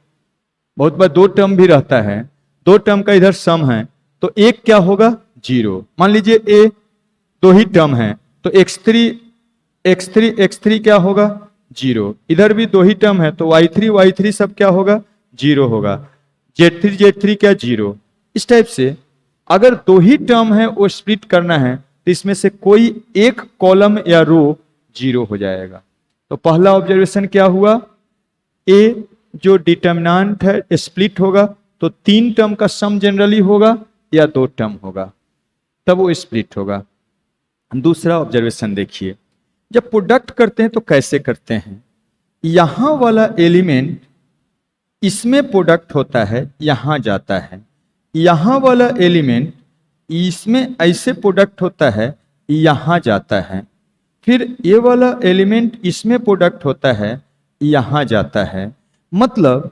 A: बहुत बार दो टर्म भी रहता है, दो टर्म का इधर सम है तो एक क्या होगा, जीरो। मान लीजिए ए दो ही टर्म है तो x3 क्या होगा, जीरो। इधर भी दो ही टर्म है तो y3 सब क्या होगा, जीरो होगा। z3 क्या, जीरो। इस टाइप से अगर दो ही टर्म है वो स्प्लिट करना है तो इसमें से कोई एक कॉलम या रो जीरो हो जाएगा। तो पहला ऑब्जर्वेशन क्या हुआ, ए जो डिटर्मिनेंट है स्प्लिट होगा तो तीन टर्म का सम जनरली होगा या दो टर्म होगा, तब वो स्प्लिट होगा। दूसरा ऑब्जर्वेशन देखिए, जब प्रोडक्ट करते हैं तो कैसे करते हैं, यहां वाला एलिमेंट इसमें प्रोडक्ट होता है, यहां जाता है। यहां वाला एलिमेंट इसमें ऐसे प्रोडक्ट होता है, यहां जाता है। फिर ये वाला एलिमेंट इसमें प्रोडक्ट होता है, यहां जाता है। मतलब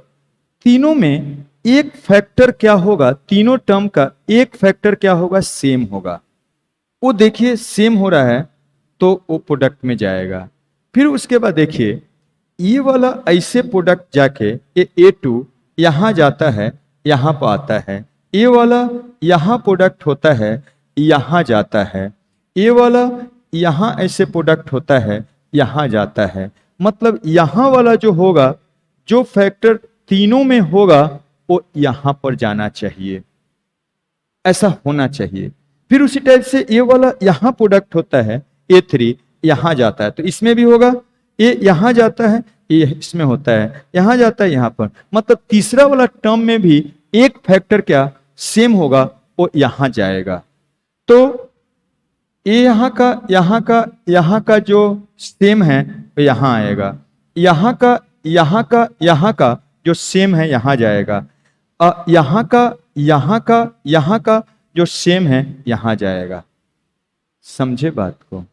A: तीनों में एक फैक्टर क्या होगा, तीनों टर्म का एक फैक्टर क्या होगा, सेम होगा। वो देखिए सेम हो रहा है तो वो प्रोडक्ट में जाएगा। फिर उसके बाद देखिए ये वाला ऐसे प्रोडक्ट जाके ये A2 यहां जाता है, यहां पर आता है। ये वाला यहां प्रोडक्ट होता है, यहां जाता है। ये वाला यहां ऐसे प्रोडक्ट होता है, यहां जाता है। मतलब यहां वाला जो होगा, जो फैक्टर तीनों में होगा वो यहां पर जाना चाहिए, ऐसा होना चाहिए। फिर उसी टाइप से ये वाला यहां प्रोडक्ट होता है, A3 यहां जाता है तो इसमें भी होगा, ये यहां जाता है, ये इसमें होता है, यहां जाता है, यहां पर। मतलब तीसरा वाला टर्म में भी एक फैक्टर क्या सेम होगा, वो यहां जाएगा। तो ये यहां का जो सेम है वो यहां आएगा, यहां का जो सेम है यहां जाएगा, यहां का जो सेम है यहां जाएगा। समझे बात को।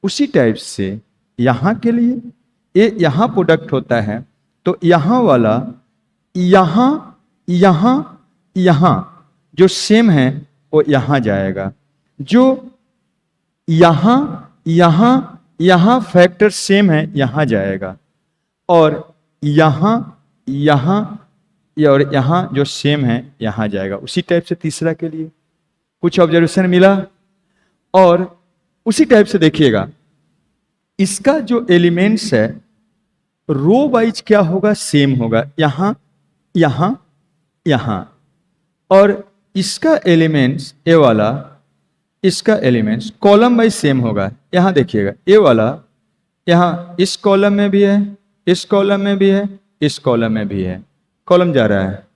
A: उसी टाइप से यहां के लिए ये यहां प्रोडक्ट होता है तो यहां वाला यहां जो सेम है वो यहां जाएगा। जो यहां फैक्टर सेम है यहां जाएगा, और यहां और यहां जो सेम है यहां जाएगा। उसी टाइप से तीसरा के लिए कुछ ऑब्जर्वेशन मिला। और उसी टाइप से देखिएगा इसका जो एलिमेंट्स है रो वाइज क्या होगा, सेम होगा, यहां। और इसका एलिमेंट्स ए वाला, इसका एलिमेंट्स कॉलम वाइज सेम होगा। यहां देखिएगा ए वाला यहां इस कॉलम में भी है, इस कॉलम में भी है, इस कॉलम में भी है, कॉलम जा रहा है।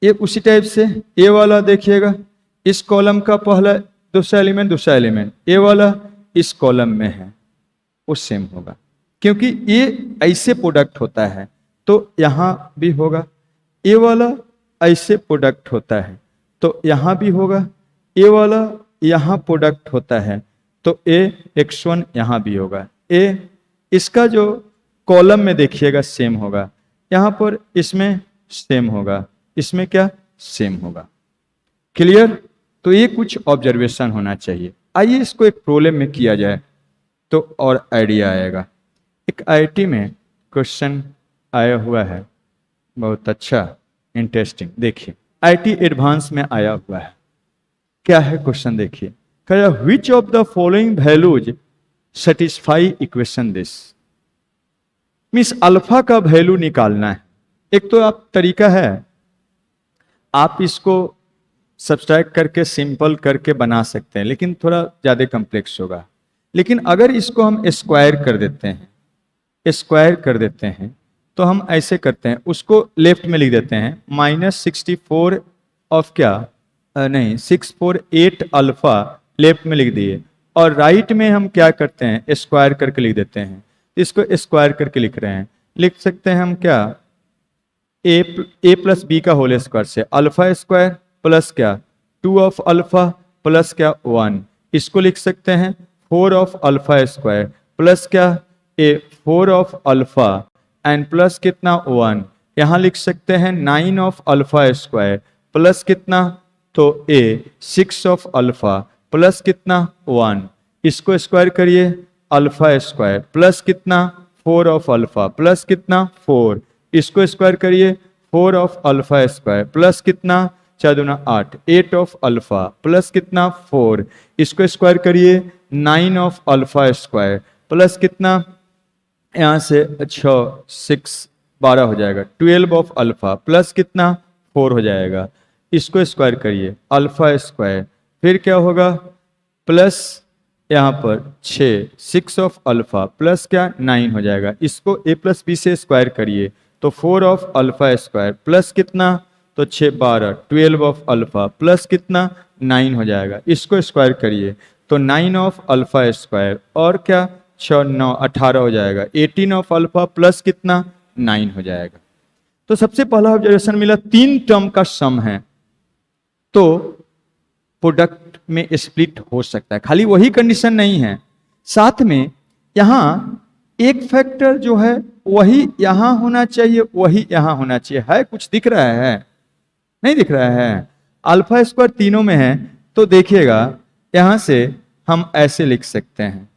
A: ये उसी टाइप से ए वाला देखिएगा इस कॉलम का पहला दूसरा एलिमेंट ए वाला इस कॉलम में है, वो सेम होगा। क्योंकि ये ऐसे प्रोडक्ट होता है तो यहां भी होगा, ए वाला ऐसे प्रोडक्ट होता है तो यहां भी होगा, ए वाला यहां प्रोडक्ट होता है तो x1 यहां भी होगा। इसका जो कॉलम में देखिएगा सेम होगा, यहां पर इसमें सेम होगा, इसमें क्या सेम होगा। क्लियर। तो ये कुछ ऑब्जर्वेशन होना चाहिए। आइए इसको एक प्रॉब्लम में किया जाए तो और आइडिया आएगा। एक आईआईटी में क्वेश्चन आया हुआ है, बहुत अच्छा इंटरेस्टिंग। देखिए आईआईटी एडवांस में आया हुआ है। क्या है क्वेश्चन देखिए, कहा which of the following values satisfy equation this. Means alpha का वैल्यू निकालना है। एक तो आप तरीका है, आप इसको सब्सट्रैक्ट करके सिंपल करके बना सकते हैं, लेकिन थोड़ा ज़्यादा कॉम्प्लेक्स होगा। लेकिन अगर इसको हम स्क्वायर कर देते हैं तो हम ऐसे करते हैं, उसको लेफ्ट में लिख देते हैं -64 ऑफ क्या नहीं 648 अल्फा लेफ्ट में लिख दिए, और राइट में हम क्या करते हैं, स्क्वायर करके लिख देते हैं। इसको स्क्वायर करके लिख रहे हैं, लिख सकते हैं हम क्या, ए प्लस बी का होल स्क्वायर से अल्फा स्क्वायर प्लस क्या 2 ऑफ अल्फा प्लस क्या 1। इसको लिख सकते हैं 4 ऑफ अल्फा स्क्वायर प्लस क्या ए 4 ऑफ अल्फा एंड प्लस कितना 1। यहां लिख सकते हैं 9 ऑफ अल्फा स्क्वायर प्लस कितना, तो ए 6 ऑफ अल्फा प्लस कितना 1। इसको स्क्वायर करिए, अल्फा स्क्वायर प्लस कितना 4 ऑफ अल्फा प्लस कितना 4। इसको स्क्वायर करिए, 4 ऑफ अल्फा स्क्वायर प्लस कितना 4 दूना 8, 8 ऑफ अल्फा प्लस कितना 4। इसको स्क्वायर करिए, 9 ऑफ अल्फा स्क्वायर प्लस कितना, यहां से 6 12 हो जाएगा, 12 ऑफ अल्फा प्लस कितना 4 हो जाएगा। इसको स्क्वायर करिए, अल्फा स्क्वायर फिर क्या होगा प्लस यहाँ पर 6 ऑफ अल्फा प्लस क्या 9 हो जाएगा। इसको ए प्लस बी से स्क्वायर करिए, तो 4 ऑफ अल्फा स्क्वायर प्लस कितना, तो 6 12, 12 ऑफ अल्फा प्लस कितना 9 हो जाएगा। इसको स्क्वायर करिए, तो 9 ऑफ अल्फा स्क्वायर और क्या 6 9 18 हो जाएगा, 18 ऑफ अल्फा प्लस कितना 9 हो जाएगा। तो सबसे पहला ऑब्जर्वेशन मिला 3 टर्म का सम है तो प्रोडक्ट में स्प्लिट हो सकता है, खाली वही कंडीशन नहीं है, साथ में यहां एक फैक्टर जो है वही यहां होना चाहिए, वही यहां होना चाहिए। है कुछ दिख रहा है, नहीं दिख रहा है, अल्फा स्क्वायर तीनों में है। तो देखिएगा यहां से हम ऐसे लिख सकते हैं,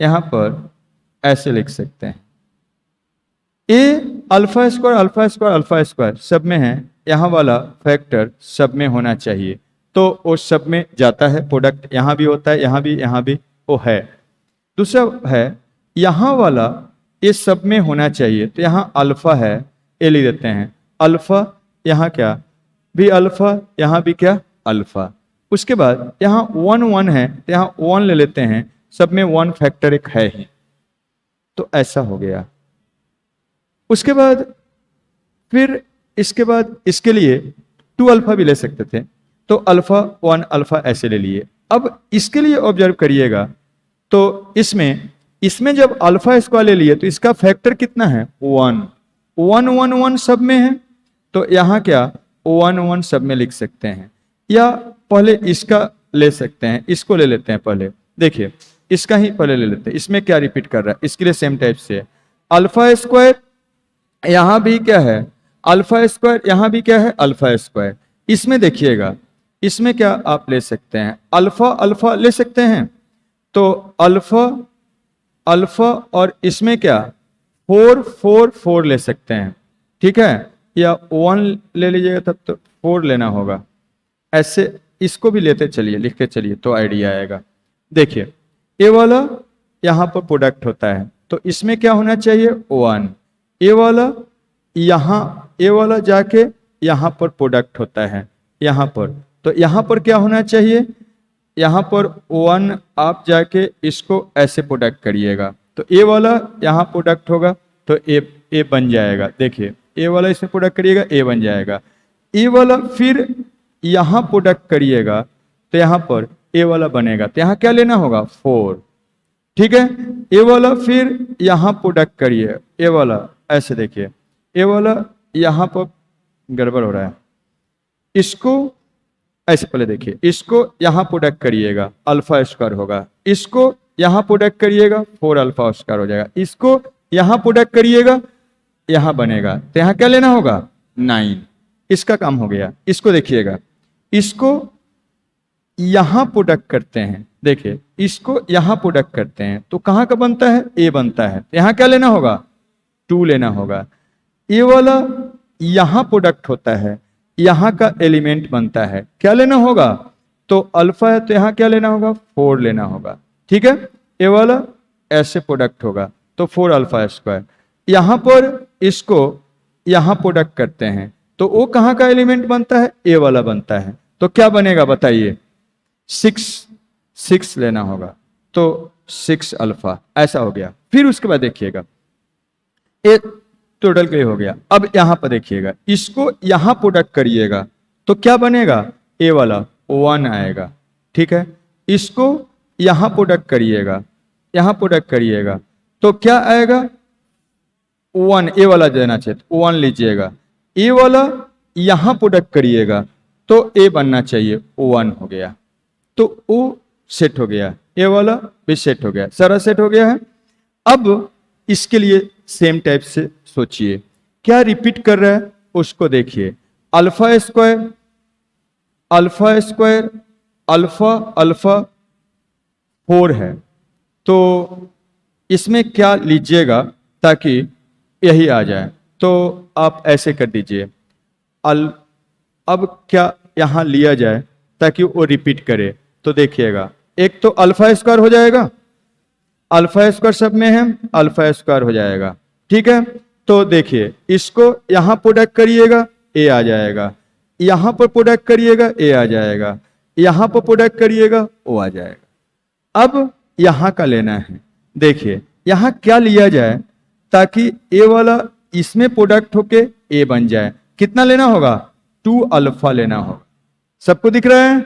A: यहां पर ऐसे लिख सकते हैं, A alpha square alpha square alpha square सब में है, यहां वाला फैक्टर सब में होना चाहिए, तो वो सब में जाता है, प्रोडक्ट यहां भी होता है, यहां भी वो है। दूसरा है यहां वाला ये सब में होना चाहिए, तो यहां अल्फा है, ये लिख देते हैं अल्फा, यहां क्या भी अल्फा, यहां भी क्या अल्फा। उसके बाद यहां 1 1 है, तो यहां 1 ले लेते हैं, सब में 1 फैक्टर एक है ही, तो ऐसा हो गया। उसके बाद फिर इसके बाद इसके लिए 2 अल्फा भी ले सकते थे, तो अल्फा 1 अल्फा ऐसे ले लिए। अब इसके लिए ऑब्जर्व करिएगा, तो इसमें जब अल्फा स्क्वायर ले लिए तो इसका फैक्टर कितना है 1 1 1 1 सब में है, तो यहां क्या 1 1 सब में लिख सकते हैं, या पहले इसका ले सकते हैं, इसको ले लेते हैं पहले। देखिए इसका ही पहले ले लेते हैं, इसमें क्या रिपीट कर रहा है, इसके लिए सेम टाइप से अल्फा स्क्वायर, यहां भी क्या है अल्फा स्क्वायर, यहां भी क्या है अल्फा स्क्वायर। इसमें देखिएगा, इसमें क्या आप ले सकते हैं अल्फा अल्फा ले सकते हैं, तो अल्फा अल्फा और इसमें क्या 4 4 4 ले सकते हैं, ठीक है, या 1 ले लीजिएगा तब तो 4 लेना होगा, ऐसे इसको भी लेते चलिए, लिखते चलिए तो आइडिया आएगा। देखिए ए वाला यहां पर प्रोडक्ट होता है, तो इसमें क्या होना चाहिए 1, ए वाला यहां, ए वाला जाके यहां पर प्रोडक्ट होता है यहां पर, तो यहां पर क्या होना चाहिए, यहां पर 1 आप जाके इसको ऐसे प्रोडक्ट करिएगा, तो ए वाला यहां प्रोडक्ट होगा, तो ए बन जाएगा। देखिए ए वाला इसमें प्रोडक्ट करिएगा, ए बन जाएगा। ए वाला फिर यहां प्रोडक्ट करिएगा, तो यहां पर ए वाला बनेगा, तो यहां क्या लेना होगा 4, ठीक है। ए वाला फिर यहां प्रोडक्ट करिए, ए वाला ऐसे देखिए, ए वाला यहां पर गड़बड़ हो रहा है, इसको ऐसे पहले देखिए, इसको यहां प्रोडक्ट करिएगा अल्फा स्क्वायर होगा, इसको यहां प्रोडक्ट करिएगा 4 अल्फा स्क्वायर हो जाएगा, इसको यहां प्रोडक्ट करिएगा यहां बनेगा, तो यहां क्या लेना होगा 9, इसका काम हो गया। इसको देखिएगा, इसको यहां प्रोडक्ट करते हैं, देखिए इसको यहां प्रोडक्ट करते हैं, तो कहां का बनता है ए बनता है, तो यहां क्या लेना होगा 2 लेना होगा। ए वाला यहां प्रोडक्ट होता है, यहां का एलिमेंट बनता है, क्या लेना होगा, तो अल्फा है तो यहां क्या लेना होगा 4 लेना होगा, ठीक है। ए वाला ऐसे प्रोडक्ट होगा, तो 4 अल्फा स्क्वायर, यहां पर इसको यहां प्रोडक्ट करते हैं, तो वो कहां का एलिमेंट बनता है ए वाला बनता है, तो क्या बनेगा बताइए 6 लेना होगा, तो 6 अल्फा ऐसा हो गया। फिर उसके बाद देखिएगा ए टोटल के हो गया। अब यहां पर देखिएगा, इसको यहां प्रोडक्ट करिएगा, तो क्या बनेगा ए वाला 1 आएगा, ठीक है। इसको यहां प्रोडक्ट करिएगा, यहां प्रोडक्ट करिएगा तो क्या आएगा, 1 ए वाला देना चाहिए, 1 लीजिएगा, ए वाला यहां प्रोडक्ट करिएगा तो ए बनना चाहिए, 1 हो गया, तो ओ सेट हो गया, ए वाला भी सेट हो गया, सारा सेट हो गया है। अब इसके लिए सेम टाइप से सोचिए, क्या रिपीट कर रहा है उसको देखिए, alpha square alpha square alpha alpha 4 है, तो इसमें क्या लीजिएगा ताकि यही आ जाए, तो आप ऐसे कर दीजिए, अब क्या यहां लिया जाए ताकि वो रिपीट करे, तो देखिएगा एक तो अल्फा स्क्वायर हो जाएगा, अल्फा स्क्वायर सब में है, अल्फा स्क्वायर हो जाएगा, ठीक है। तो देखिए इसको यहां प्रोडक्ट करिएगा, ए आ जाएगा, यहां पर प्रोडक्ट करिएगा, ए आ जाएगा, यहां पर प्रोडक्ट करिएगा, ओ आ जाएगा। अब यहां का लेना है, देखिए यहां क्या लिया जाए ताकि ए वाला इसमें प्रोडक्ट होके ए बन जाए, कितना लेना होगा, 2 अल्फा लेना होगा, सबको दिख रहा है।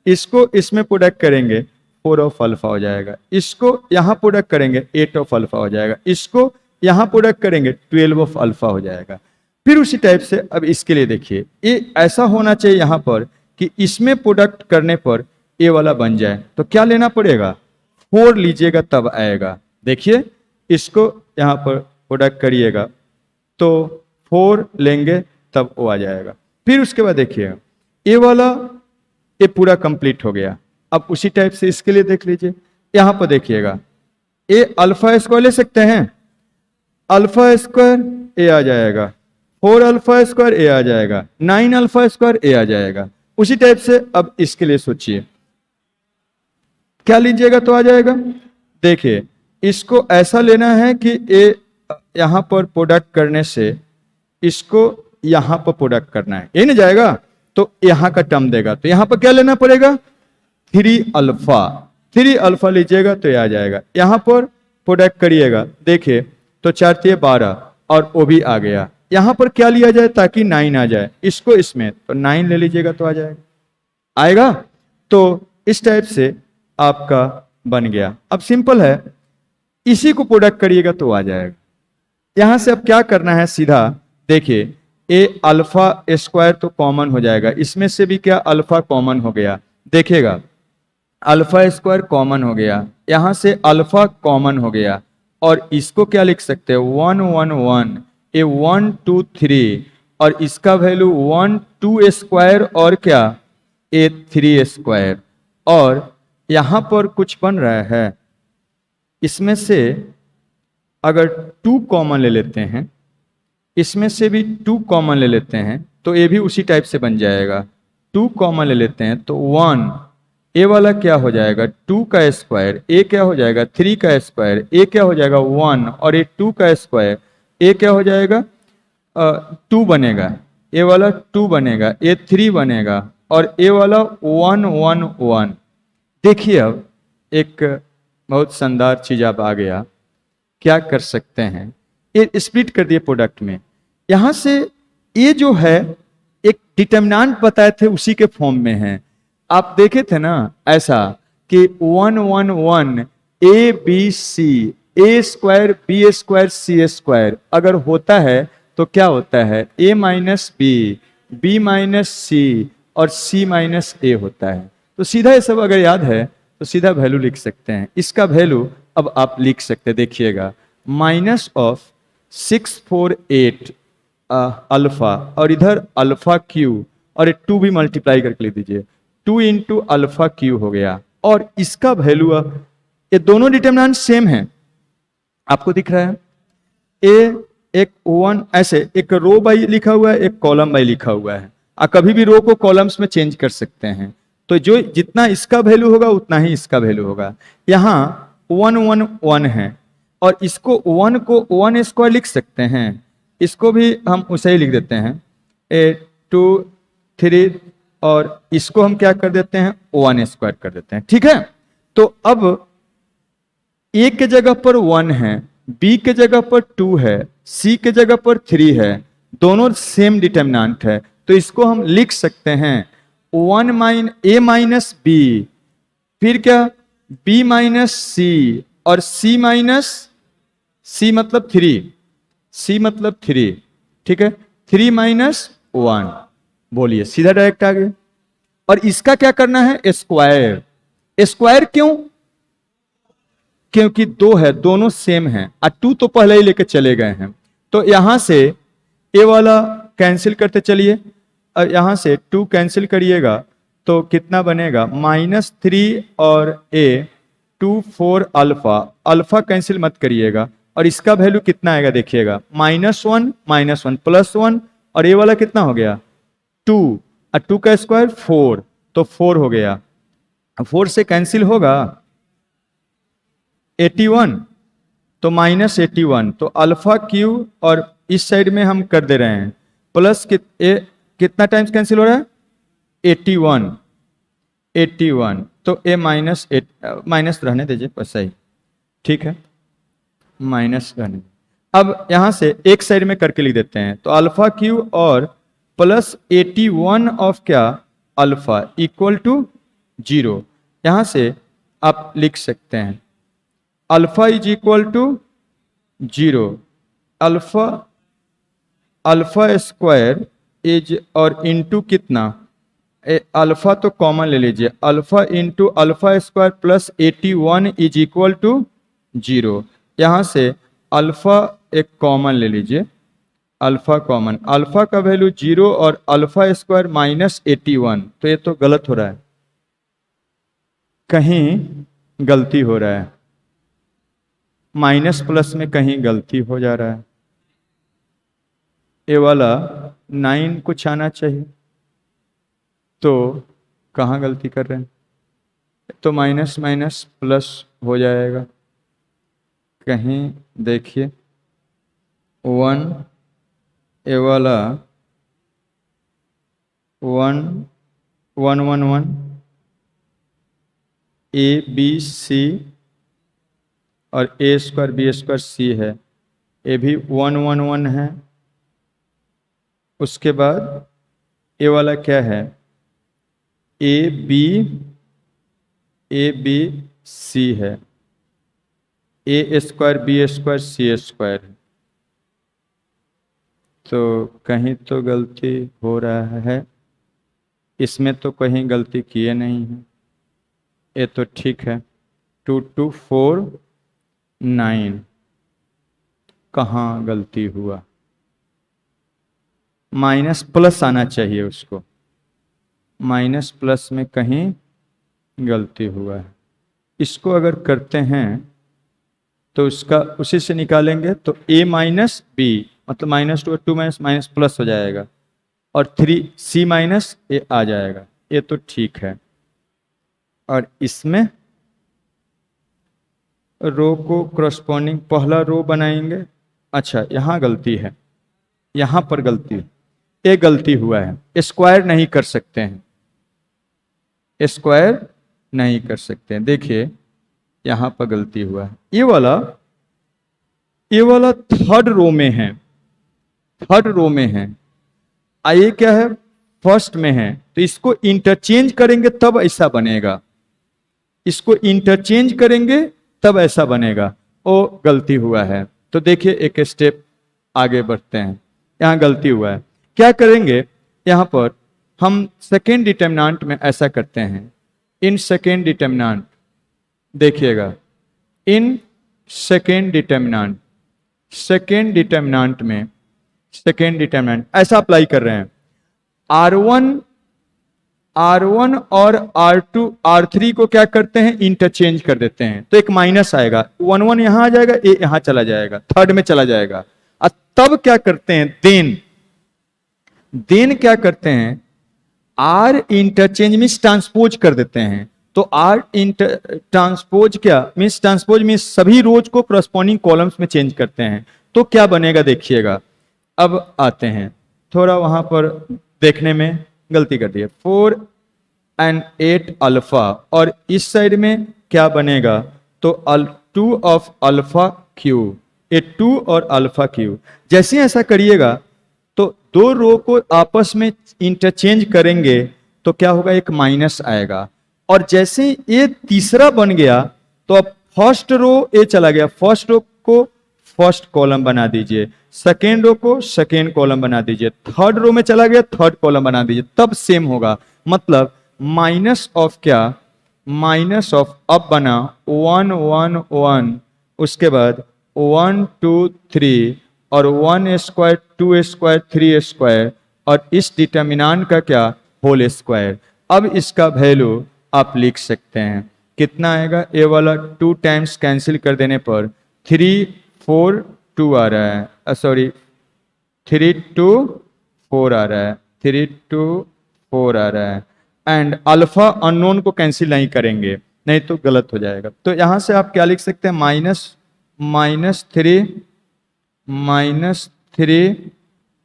A: इसको इसमें प्रोडक्ट करेंगे 4 ऑफ अल्फा हो जाएगा, इसको यहां प्रोडक्ट करेंगे 8 ऑफ अल्फा हो जाएगा, इसको यहां प्रोडक्ट करेंगे 12 ऑफ अल्फा हो जाएगा। फिर उसी टाइप से अब इसके लिए देखिए, ये ऐसा होना चाहिए यहां पर कि इसमें प्रोडक्ट करने पर ए वाला बन जाए, तो क्या लेना पड़ेगा, 4 लीजिएगा तब आएगा। देखिए इसको यहां पर प्रोडक्ट करिएगा तो 4 लेंगे तब वो आ जाएगा। फिर उसके बाद देखिए ए वाला ये पूरा कंप्लीट हो गया। अब उसी टाइप से इसके लिए देख लीजिए, यहां पर देखिएगा ए अल्फा स्क्वायर ले सकते हैं, अल्फा स्क्वायर ए आ जाएगा, 4 अल्फा स्क्वायर ए आ जाएगा, 9 अल्फा स्क्वायर ए आ जाएगा। उसी टाइप से अब इसके लिए सोचिए क्या लीजिएगा तो आ जाएगा। देखिए इसको ऐसा लेना है कि ए यहां पर प्रोडक्ट करने से इसको यहां पर प्रोडक्ट करना है, ये नहीं जाएगा तो यहां का टर्म देगा, तो यहां पर क्या लेना पड़ेगा, 3 अल्फा, 3 अल्फा लीजिएगा तो ये आ जाएगा, यहां पर प्रोडक्ट करिएगा, देखिए तो 4 3 12 और वो भी आ गया। यहां पर क्या लिया जाए ताकि 9 आ जाए, इसको इसमें तो 9 ले लीजिएगा तो आ जाएगा, आएगा। तो इस टाइप से आपका बन गया। अब सिंपल है, इसी को प्रोडक्ट करिएगा तो आ जाएगा। यहां से अब क्या करना है, सीधा देखिए ए अल्फा स्क्वायर तो कॉमन हो जाएगा, इसमें से भी क्या अल्फा कॉमन हो गया, देखिएगा अल्फा स्क्वायर कॉमन हो गया, यहां से अल्फा कॉमन हो गया, और इसको क्या लिख सकते हैं 1 1 1, ए 1 2 3, और इसका वैल्यू 1 2 स्क्वायर और क्या ए 3 स्क्वायर, और यहां पर कुछ बन रहा है, इसमें से अगर 2 कॉमन ले लेते हैं, इसमें से भी 2 कॉमन ले लेते हैं तो ये भी उसी टाइप से बन जाएगा, 2 कॉमन ले लेते हैं तो 1, ए वाला क्या हो जाएगा 2 का स्क्वायर, ए क्या हो जाएगा 3 का स्क्वायर, ए क्या हो जाएगा 1, और ये 2 का स्क्वायर, ए क्या हो जाएगा 2 बनेगा, ए वाला 2 बनेगा, ए 3 बनेगा, और ए वाला 1 1 1। देखिए अब एक बहुत शानदार चीज अब आ गया, क्या कर सकते हैं, ये स्प्लिट कर दिए प्रोडक्ट में, यहां से ये जो है एक डिटर्मिनेंट बताए थे उसी के फॉर्म में है, आप देखे थे ना ऐसा कि 1 1 1 A B C, A square B square C square अगर होता है तो क्या होता है A minus B minus C और सी माइनस ए होता है। तो सीधा ये सब अगर याद है तो सीधा वैल्यू लिख सकते हैं, इसका वैल्यू अब आप लिख सकते हैं, देखिएगा माइनस ऑफ 648 अल्फा, और इधर अल्फा क्यू, और 2 भी मल्टीप्लाई करके लिख दीजिए, 2 इंटू अल्फा क्यू हो गया, और इसका वैल्यू ये दोनों डिटर्मिनेंट सेम है, आपको दिख रहा है, ए एक 1 ऐसे एक रो बाई लिखा हुआ है, एक कॉलम बाई लिखा हुआ है, आप कभी भी रो को कॉलम्स में चेंज कर सकते हैं, तो जो जितना इसका वैल्यू होगा उतना ही इसका वैल्यू होगा। यहाँ 1 1 1 है, और इसको 1 को 1 स्क्वायर लिख सकते हैं, इसको भी हम उसे ही लिख देते हैं 2 3, और इसको हम क्या कर देते हैं 1 स्क्वायर कर देते हैं, ठीक है। तो अब ए के जगह पर 1 है, बी के जगह पर 2 है, सी के जगह पर 3 है, दोनों सेम डिटर्मिनेंट है, तो इसको हम लिख सकते हैं 1 ए माइनस बी, फिर क्या बी माइनस सी और सी माइनस सी मतलब 3, सी मतलब 3, ठीक है, 3 माइनस 1, बोलिए सीधा डायरेक्ट आ गया। और इसका क्या करना है, स्क्वायर। स्क्वायर क्यों, क्योंकि 2 है, दोनों सेम हैं और 2 तो पहले ही लेके चले गए हैं, तो यहां से ए वाला कैंसिल करते चलिए, और यहां से 2 कैंसिल करिएगा तो कितना बनेगा, -3 और ए 2 4 अल्फा, अल्फा कैंसिल मत करिएगा, और इसका वैल्यू कितना आएगा देखिएगा, -1 -1 +1, और ये वाला कितना हो गया 2, और 2 का स्क्वायर 4, तो 4 हो गया, 4 से कैंसिल होगा 81, तो -81, तो अल्फा क्यू, और इस साइड में हम कर दे रहे हैं प्लस कितना टाइम्स कैंसिल हो रहा है 81, 81, तो ए माइनस रहने दीजिए बस, सही, ठीक है, माइनस रहने। अब यहां से एक साइड में करके लिख देते हैं, तो अल्फा क्यू और प्लस 81 ऑफ क्या अल्फा इक्वल टू 0। यहां से आप लिख सकते हैं alpha is equal to 0, alpha alpha square is और इंटू कितना, अल्फा तो कॉमन ले लीजिए, alpha into alpha square plus 81 is equal to 0। यहां से अल्फा एक कॉमन ले लीजिए, अल्फा कॉमन, अल्फा का वैल्यू 0 और अल्फा स्क्वायर -81, तो ये तो गलत हो रहा है, कहीं गलती हो रहा है, माइनस प्लस में कहीं गलती हो जा रहा है, ये वाला 9 कुछ आना चाहिए, तो कहाँ गलती कर रहे हैं, तो माइनस माइनस प्लस हो जाएगा, कहीं देखिए 1, ये वाला 1 1 1 1, ए बी सी और ए स्क्वायर बी स्क्वायर सी है, ये भी 1 1 1 है, उसके बाद ये वाला क्या है ए बी सी है, ए square B square C square, तो कहीं तो गलती हो रहा है, इसमें तो कहीं गलती किए नहीं है, ये तो ठीक है, 2 2 4 9, कहाँ गलती हुआ, माइनस प्लस आना चाहिए उसको, माइनस प्लस में कहीं गलती हुआ है, इसको अगर करते हैं तो उसका उसी से निकालेंगे, तो a माइनस बी मतलब -2 2 माइनस माइनस प्लस हो जाएगा, और 3 c माइनस ए आ जाएगा, ये तो ठीक है। और इसमें रो को करस्पॉन्डिंग पहला रो बनाएंगे, अच्छा यहाँ गलती है, यहाँ पर गलती, ये गलती हुआ है, स्क्वायर नहीं कर सकते हैं, स्क्वायर नहीं कर सकते हैं, देखिए यहां पर गलती हुआ है, ये वाला थर्ड रो में है, थर्ड रो में है, ये क्या है फर्स्ट में है, तो इसको इंटरचेंज करेंगे तब ऐसा बनेगा, इसको इंटरचेंज करेंगे तब ऐसा बनेगा, वो गलती हुआ है, तो देखिए एक स्टेप आगे बढ़ते हैं, यहां गलती हुआ है, क्या करेंगे, यहां पर हम सेकेंड डिटर्मिनेंट में ऐसा करते हैं, इन सेकेंड डिटर्मिनेंट देखिएगा, in second determinant, second determinant में सेकेंड डिटर्मिनेंट ऐसा अप्लाई कर रहे हैं, R1 और R2 R3 को क्या करते हैं इंटरचेंज कर देते हैं, तो एक माइनस आएगा, 1 1 यहां आ जाएगा, ए यहां चला जाएगा, थर्ड में चला जाएगा, और तब क्या करते हैं देन क्या करते हैं, आर इंटरचेंज मीन्स ट्रांसपोज कर देते हैं, तो आर ट्रांसपोज क्या मीन्स, ट्रांसपोज मीन्स सभी रोज को करस्पॉन्डिंग कॉलम्स में चेंज करते हैं, तो क्या बनेगा देखिएगा, अब आते हैं, थोड़ा वहां पर देखने में गलती कर दी है, 4 and 8 अल्फा, और इस साइड में क्या बनेगा, तो 2 ऑफ अल्फा क्यू, ये 2 और अल्फा क्यू, जैसे ऐसा करिएगा तो दो रो को आपस में इंटरचेंज करेंगे तो क्या होगा, एक माइनस आएगा, और जैसे ये तीसरा बन गया तो अब फर्स्ट रो ए चला गया, फर्स्ट रो को फर्स्ट कॉलम बना दीजिए, सेकेंड रो को सेकेंड कॉलम बना दीजिए, थर्ड रो में चला गया थर्ड कॉलम बना दीजिए, तब सेम होगा। मतलब माइनस ऑफ क्या, माइनस ऑफ अब बना 1 1 1, उसके बाद 1 2 3 और 1 स्क्वायर 2 स्क्वायर 3 स्क्वायर और इस डिटर्मिनांट का क्या, होल स्क्वायर। अब इसका वैल्यू आप लिख सकते हैं, कितना आएगा, ए वाला 2 टाइम्स कैंसिल कर देने पर 3 4 2 आ रहा है, सॉरी 3 2 4 आ रहा है, 3 2 4 आ रहा है। एंड अल्फा अननोन को कैंसिल नहीं करेंगे, नहीं तो गलत हो जाएगा। तो यहां से आप क्या लिख सकते हैं, -3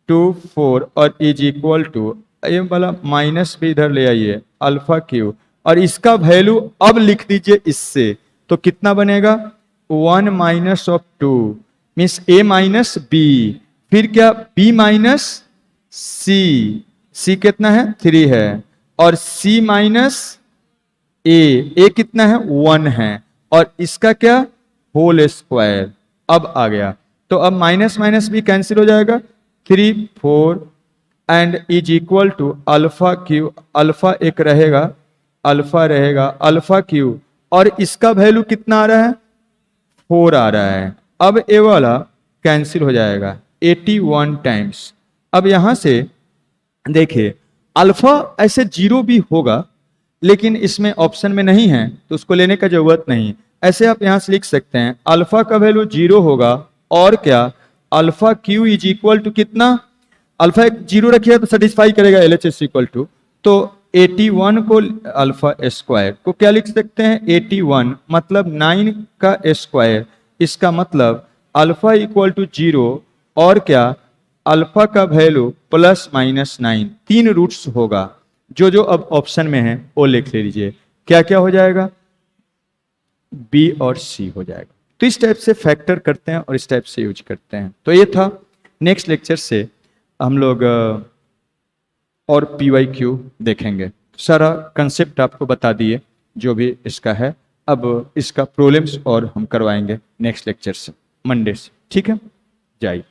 A: 2 4 और इज इक्वल टू, ये वाला माइनस भी इधर ले आइए, अल्फा क्यू, और इसका वैल्यू अब लिख दीजिए इससे, तो कितना बनेगा 1 minus of 2 means A minus B, फिर क्या बी माइनस सी, सी कितना है 3 है, और सी माइनस ए कितना है 1 है, और इसका क्या होल स्क्वायर। अब आ गया, तो अब माइनस माइनस भी कैंसिल हो जाएगा, 3 4 and is equal to alpha cube, alpha एक रहेगा, अल्फा रहेगा अल्फा क्यू, और इसका वैल्यू कितना आ रहा है 4 आ रहा है। अब ए वाला कैंसिल हो जाएगा 81 टाइम्स। अब यहां से देखिए अल्फा ऐसे 0 भी होगा, लेकिन इसमें ऑप्शन में नहीं है तो उसको लेने का जरूरत नहीं। ऐसे आप यहां से लिख सकते हैं अल्फा का वैल्यू 0 होगा, और क्या alpha cube is equal to कितना, अल्फा एक 0 रखिएगा तो सेटिस्फाई करेगा LHS इक्वल टू, तो 81 को अल्फा स्क्वायर को क्या लिख सकते हैं 81 मतलब 9 का स्क्वायर, इसका मतलब अल्फा इक्वल टू 0 और क्या अल्फा का वैल्यू +-9, 3 रूट्स होगा। जो जो अब ऑप्शन में है वो लिख ले लीजिए, क्या क्या हो जाएगा, बी और सी हो जाएगा। तो इस टाइप से फैक्टर करते हैं और इस टाइप से यूज करते हैं। तो ये था, नेक्स्ट लेक्चर से हम लोग और PYQ देखेंगे। सारा कंसेप्ट आपको बता दिए जो भी इसका है, अब इसका प्रॉब्लम्स और हम करवाएंगे नेक्स्ट लेक्चर से, मंडे से। ठीक है, जाइए।